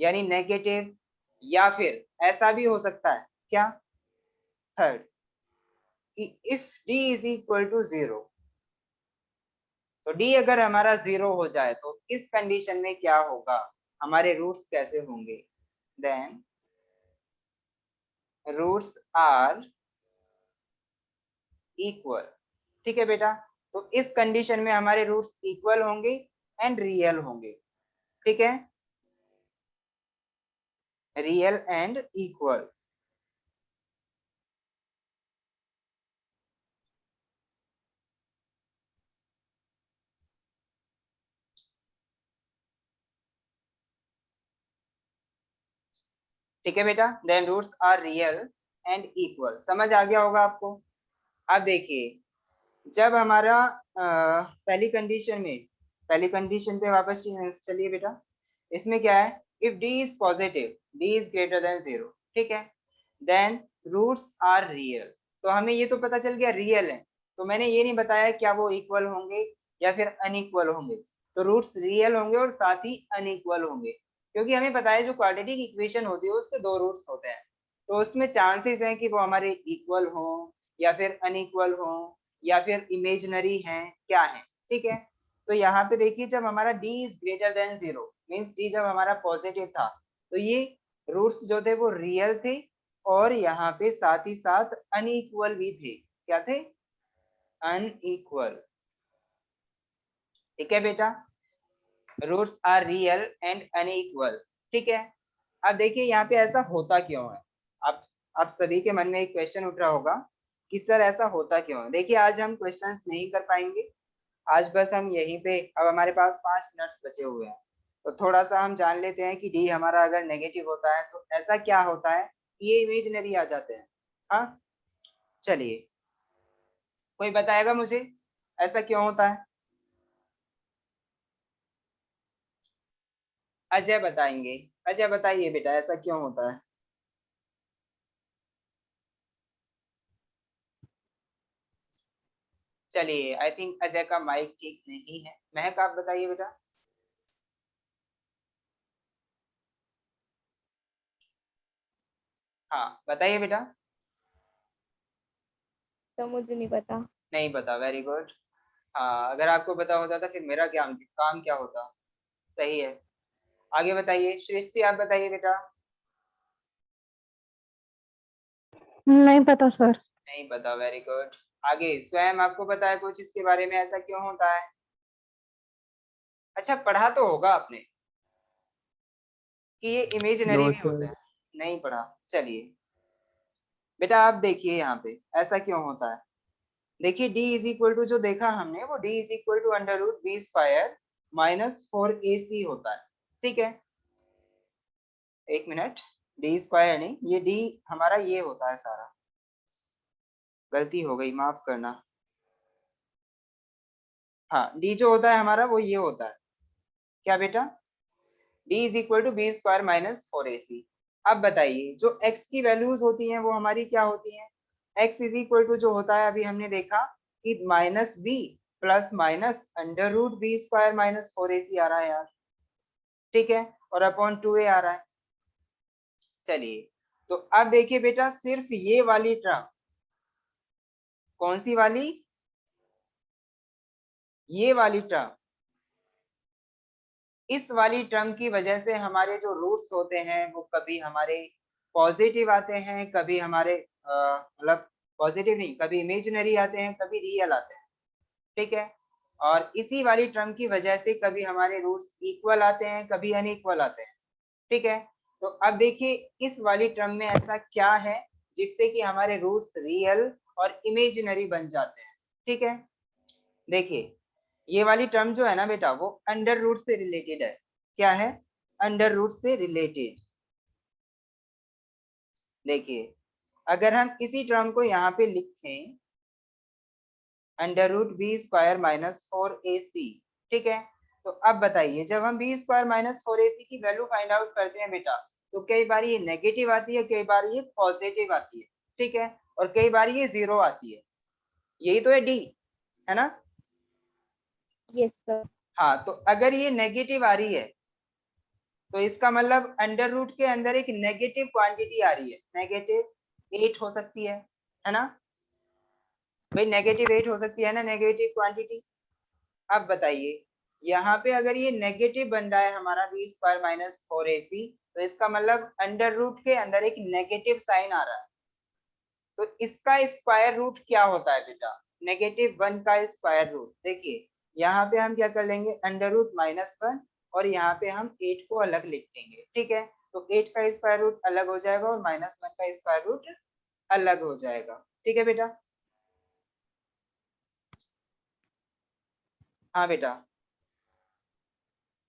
यानी नेगेटिव, या फिर ऐसा भी हो सकता है क्या, थर्ड, कि if D is equal to 0, तो डी अगर हमारा 0 हो जाए तो इस कंडीशन में क्या होगा, हमारे रूट्स कैसे होंगे? Then roots are equal. ठीक है बेटा, तो इस कंडीशन में हमारे रूट्स इक्वल होंगे एंड रियल होंगे। ठीक है, रियल एंड इक्वल। ठीक है बेटा, then roots are real and equal. समझ आ गया होगा आपको? अब देखिए, जब हमारा पहली कंडीशन पे वापस चलिए बेटा। इसमें क्या है? If D is positive, D is greater than 0। ठीक है, देन रूट्स आर रियल। तो हमें ये तो पता चल गया रियल है, तो मैंने ये नहीं बताया क्या वो इक्वल होंगे या फिर अनइक्वल होंगे। तो रूट्स रियल होंगे और साथ ही अनइक्वल होंगे, क्योंकि हमें पता है जो क्वाड्रेटिक इक्वेशन होती है उसके दो रूट्स होते हैं, तो उसमें चांसेस हैं कि वो हमारे इक्वल हो या फिर अनइक्वल हो या फिर इमेजिनरी हैं, क्या है। ठीक है, तो यहाँ पे देखिए, जब हमारा d is greater than 0 means d जब हमारा पॉजिटिव था, तो ये रूट्स जो थे वो रियल थे और यहाँ पे साथ ही साथ अनइक्वल भी थे। क्या थे? अनइक्वल। ठीक है बेटा, roots are real and unequal. ठीक है, अब देखिए यहाँ पे ऐसा होता क्यों है। आप सभी के मन में एक क्वेश्चन उठ रहा होगा कि सर ऐसा होता क्यों है। देखिए, आज हम क्वेश्चंस नहीं कर पाएंगे, आज बस हम यहीं पे, अब हमारे पास 5 मिनट बचे हुए हैं, तो थोड़ा सा हम जान लेते हैं कि डी हमारा अगर नेगेटिव होता है तो ऐसा क्या होता है कि ये इमेजिनरी आ जाते हैं। हाँ, चलिए कोई बताएगा मुझे ऐसा क्यों होता है? अजय बताएंगे। अजय बताइए बेटा, ऐसा क्यों होता है? चलिए, आई थिंक अजय का माइक ठीक नहीं है। महक आप बताइए बेटा। हाँ बताइए बेटा। तो मुझे नहीं पता। नहीं पता, वेरी गुड। हाँ, अगर आपको पता होता तो फिर मेरा क्या काम क्या होता। सही है। आगे बताइए सृष्टि, आप बताइए बेटा। नहीं पता सर। नहीं पता, वेरी गुड। आगे स्वयं, आपको पता है कुछ इसके बारे में, ऐसा क्यों होता है? अच्छा, पढ़ा तो होगा आपने कि ये इमेजिनरी नो भी होता सर। है। नहीं पढ़ा, चलिए बेटा आप देखिए यहाँ पे ऐसा क्यों होता है। देखिए d इज इक्वल टू, जो देखा हमने वो d is equal to under root B square minus 4ac होता है। ठीक है, एक मिनट, d स्क्वायर नहीं, ये d हमारा ये होता है सारा, गलती हो गई माफ करना। हाँ, d जो होता है हमारा वो ये होता है, क्या बेटा, d is equal to B square minus 4ac। अब बताइए जो x की वैल्यूज होती हैं वो हमारी क्या होती हैं? x इज इक्वल टू जो होता है अभी हमने देखा कि minus B plus minus under root B square minus 4ac आ रहा है यार। ठीक है, और अपॉन 2a आ रहा है। चलिए, तो अब देखिए बेटा सिर्फ ये वाली टर्म, कौन सी वाली? ये वाली टर्म, इस वाली टर्म की वजह से हमारे जो रूट्स होते हैं वो कभी हमारे पॉजिटिव आते हैं, कभी हमारे मतलब पॉजिटिव नहीं, कभी इमेजिनरी आते हैं, कभी रियल आते हैं। ठीक है, और इसी वाली टर्म की वजह से कभी हमारे रूट्स इक्वल आते हैं, कभी अनइक्वल आते हैं। ठीक है, तो अब देखिए इस वाली टर्म में ऐसा क्या है जिससे कि हमारे रूट्स रियल और इमेजिनरी बन जाते हैं। ठीक है, देखिए ये वाली टर्म जो है ना बेटा वो अंडर रूट से रिलेटेड है। क्या है? अंडर रूट से रिलेटेड। देखिए अगर हम इसी टर्म को यहाँ पे लिखें, under root B square minus 4ac। ठीक है, तो अब बताइए जब हम बी स्क्वायर माइनस 4ac की वैल्यू फाइंड आउट करते हैं बेटा, तो कई बार ये नेगेटिव आती है, कई बार ये पॉजिटिव आती है। ठीक है, और कई बार ये जीरो आती है। यही तो है डी, है ना? Yes sir. हाँ, तो अगर ये नेगेटिव आ रही है तो इसका मतलब अंडर रूट के अंदर एक नेगेटिव क्वांटिटी आ रही है, नेगेटिव 8 हो सकती है ना भाई? नेगेटिव 8 हो सकती है ना नेगेटिव क्वांटिटी। अब बताइए यहाँ पे अगर ये नेगेटिव बन रहा है हमारा बी स्क्वायर माइनस 4ac, तो इसका मतलब अंडर रूट के अंदर एक नेगेटिव साइन आ रहा है। तो इसका स्क्वायर रूट क्या होता है बेटा? -1 का स्क्वायर रूट। देखिए यहाँ पे हम क्या कर लेंगे, अंडर रूट -1, और यहाँ पे हम 8 को अलग लिख देंगे। ठीक है, तो 8 का स्क्वायर रूट अलग हो जाएगा और -1 का स्क्वायर रूट अलग हो जाएगा। ठीक है बेटा? हाँ बेटा,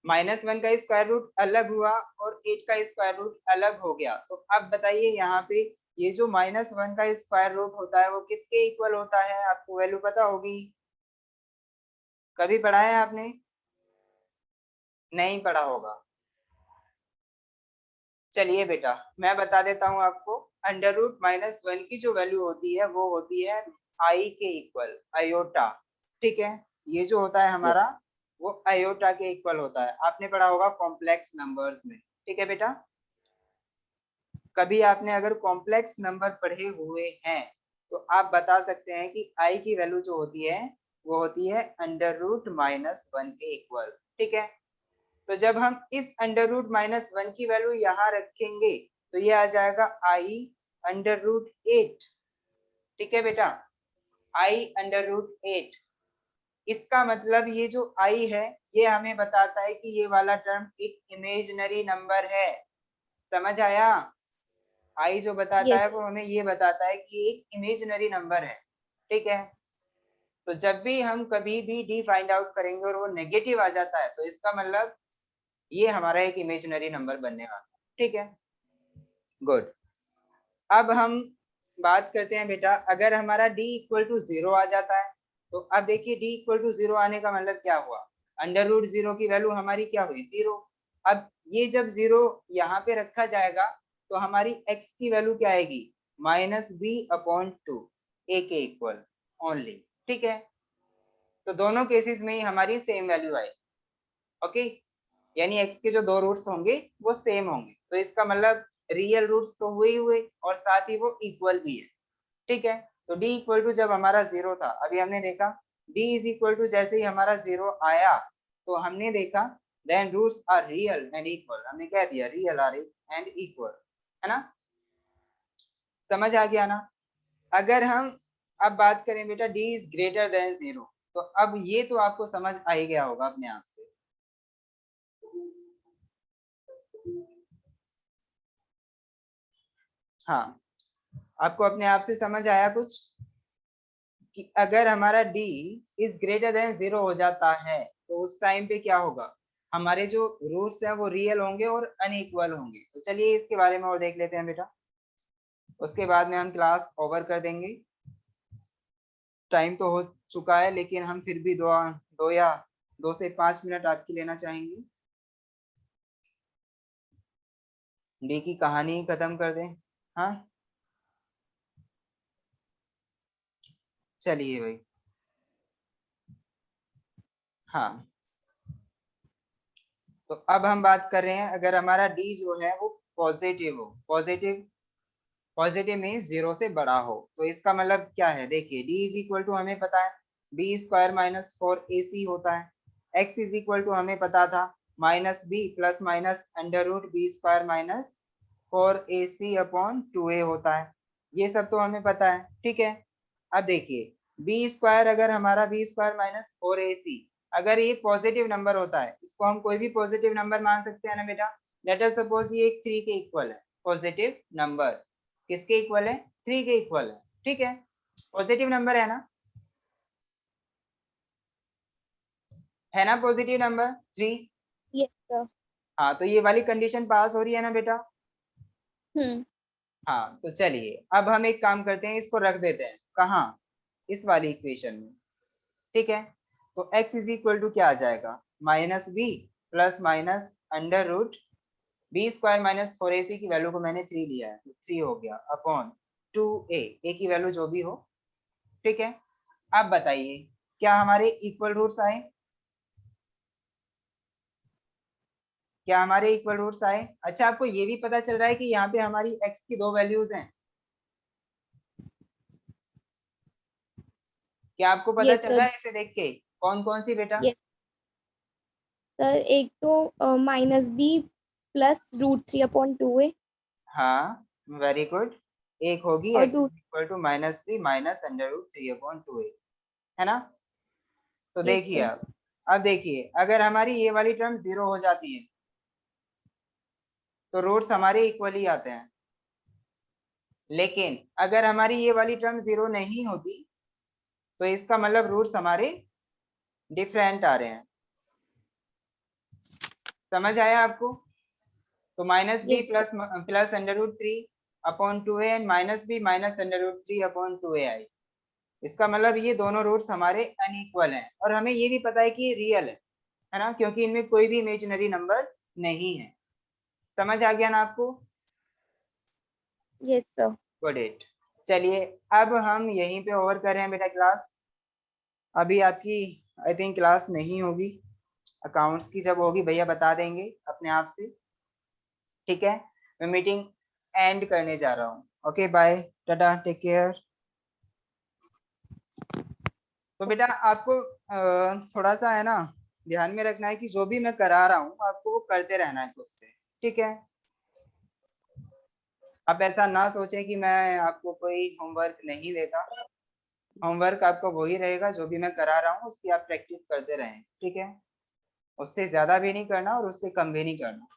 -1 का स्क्वायर रूट अलग हुआ और 8 का स्क्वायर रूट अलग हो गया। तो अब बताइए यहाँ पे ये जो -1 का स्क्वायर रूट होता है वो किसके इक्वल होता है? आपको वैल्यू पता होगी, कभी पढ़ा है आपने? नहीं पढ़ा होगा। चलिए बेटा मैं बता देता हूँ आपको, अंडर रूट -1 की जो वैल्यू होती है वो होती है आई के इक्वल, आयोटा। ठीक है, ये जो होता है हमारा वो आयोटा के इक्वल होता है। आपने पढ़ा होगा कॉम्प्लेक्स नंबर्स में। ठीक है बेटा, कभी आपने अगर कॉम्प्लेक्स नंबर पढ़े हुए हैं तो आप बता सकते हैं कि आई की वैल्यू जो होती है वो होती है अंडर रूट -1 के इक्वल। ठीक है, तो जब हम इस अंडर रूट -1 की वैल्यू यहाँ रखेंगे तो ये आ जाएगा आई अंडर रूट 8। ठीक है बेटा, आई अंडर रूट 8। इसका मतलब ये जो आई है ये हमें बताता है कि ये वाला टर्म एक इमेजिनरी नंबर है। समझ आया? आई जो बताता यस। है वो हमें ये बताता है कि एक इमेजिनरी नंबर है। ठीक है, तो जब भी हम कभी भी डी फाइंड आउट करेंगे और वो नेगेटिव आ जाता है तो इसका मतलब ये हमारा एक इमेजिनरी नंबर बनने वाला है। ठीक है, गुड। अब हम बात करते हैं बेटा, अगर हमारा d इक्वल टू 0 आ जाता है तो अब देखिए d इक्वल टू 0 आने का मतलब क्या हुआ, अंडर रूट 0 की वैल्यू हमारी क्या हुई, 0। अब ये जब 0 यहाँ पे रखा जाएगा तो हमारी x की वैल्यू क्या आएगी, -b/2, a के इक्वल ओनली। ठीक है, तो दोनों केसेस में ही हमारी सेम वैल्यू आएगी। ओके, यानी x के जो दो रूट्स होंगे वो सेम होंगे, तो इसका मतलब रियल रूट्स तो हुए ही हुए और साथ ही वो इक्वल भी है, ठीक है। तो d इक्वल टू जब हमारा 0 था, अभी हमने देखा d इज इक्वल टू जैसे ही हमारा 0 आया तो हमने देखा then roots are real and equal, हमने कह दिया रियल आर एंड इक्वल, है ना, समझ आ गया ना। अगर हम अब बात करें बेटा d इज ग्रेटर देन 0, तो अब ये तो आपको समझ आ ही गया होगा अपने आप से। हाँ, आपको अपने आप से समझ आया कुछ कि अगर हमारा d इज ग्रेटर देन 0 हो जाता है तो उस टाइम पे क्या होगा, हमारे जो रूट्स हैं वो रियल होंगे और अनइक्वल होंगे। तो चलिए इसके बारे में और देख लेते हैं बेटा, उसके बाद में हम क्लास ओवर कर देंगे। टाइम तो हो चुका है लेकिन हम फिर भी दो से 5 मिनट आपकी लेना चाहेंगे, डी की कहानी ही खत्म कर दें। हाँ चलिए भाई। हाँ तो अब हम बात कर रहे हैं अगर हमारा डी जो है वो पॉजिटिव हो, पॉजिटिव मीन्स 0 से बड़ा हो, तो इसका मतलब क्या है, देखिए d इज इक्वल टू हमें पता है बी स्क्वायर माइनस 4ac होता है, x इज इक्वल टू हमें पता था minus B plus minus under root B square minus 4ac upon 2a होता है, ये सब तो हमें पता है, ठीक है। अब देखिए बी स्क्वायर, अगर हमारा बी स्क्वायर माइनस 4ac अगर ये पॉजिटिव नंबर होता है, इसको हम कोई भी पॉजिटिव नंबर मान सकते हैं ना बेटा। लेट अस सपोज ये 3 के इक्वल है, पॉजिटिव नंबर किसके इक्वल है, 3 के इक्वल है, ठीक है, पॉजिटिव नंबर है ना पॉजिटिव नंबर 3। Yes sir. हाँ तो ये वाली कंडीशन पास हो रही है ना बेटा। हम्म। हाँ तो चलिए अब हम एक काम करते हैं, इसको रख देते हैं कहाँ, इस वाली इक्वेशन में, ठीक है। तो x इज इक्वल टू क्या आ जाएगा, minus B plus minus under root B square minus 4ac की वैल्यू को मैंने 3 लिया है तो 3 हो गया अपॉन 2a, a की वैल्यू जो भी हो, ठीक है। अब बताइए क्या हमारे इक्वल रूट्स आए, क्या हमारे इक्वल रूट्स आए। अच्छा आपको ये भी पता चल रहा है कि यहाँ पे हमारी x की 2 वैल्यूज हैं, क्या आपको पता यस चल रहा सर। है इसे देख के, कौन कौन सी बेटा। यस सर, एक तो माइनस बी प्लस √3/2 है हाँ वेरी गुड, एक होगी और x is equal to minus B minus under root 3/2a, है ना। तो यस देखिए सर। अब देखिए अगर हमारी ये वाली टर्म 0 हो जाती है तो रूट्स हमारे इक्वल ही आते हैं, लेकिन अगर हमारी ये वाली टर्म 0 नहीं होती तो इसका मतलब रूट्स हमारे डिफरेंट आ रहे हैं, समझ आया आपको। तो minus B yes sir. Plus plus under root 3/2a and minus B minus under root 3/2a आई, इसका मतलब ये दोनों रूट्स हमारे अनइक्वल हैं और हमें ये भी पता है कि ये रियल है ना, क्योंकि इनमें कोई भी इमेजिनरी नंबर नहीं है, समझ आ गया ना आपको। Yes sir. Good it. चलिए अब हम यहीं पे ओवर कर रहे हैं बेटा क्लास, अभी आपकी आई थिंक क्लास नहीं होगी, अकाउंट्स की जब होगी भैया बता देंगे अपने आप से, ठीक है। मैं मीटिंग एंड करने जा रहा हूँ, okay bye tata take care. तो बेटा आपको थोड़ा सा है ना ध्यान में रखना है कि जो भी मैं करा रहा हूँ आपको वो करते रहना है खुद से, ठीक है। आप ऐसा ना सोचें कि मैं आपको कोई होमवर्क नहीं देता, होमवर्क आपका वही रहेगा जो भी मैं करा रहा हूँ उसकी आप प्रैक्टिस करते रहें, ठीक है, उससे ज्यादा भी नहीं करना और उससे कम भी नहीं करना।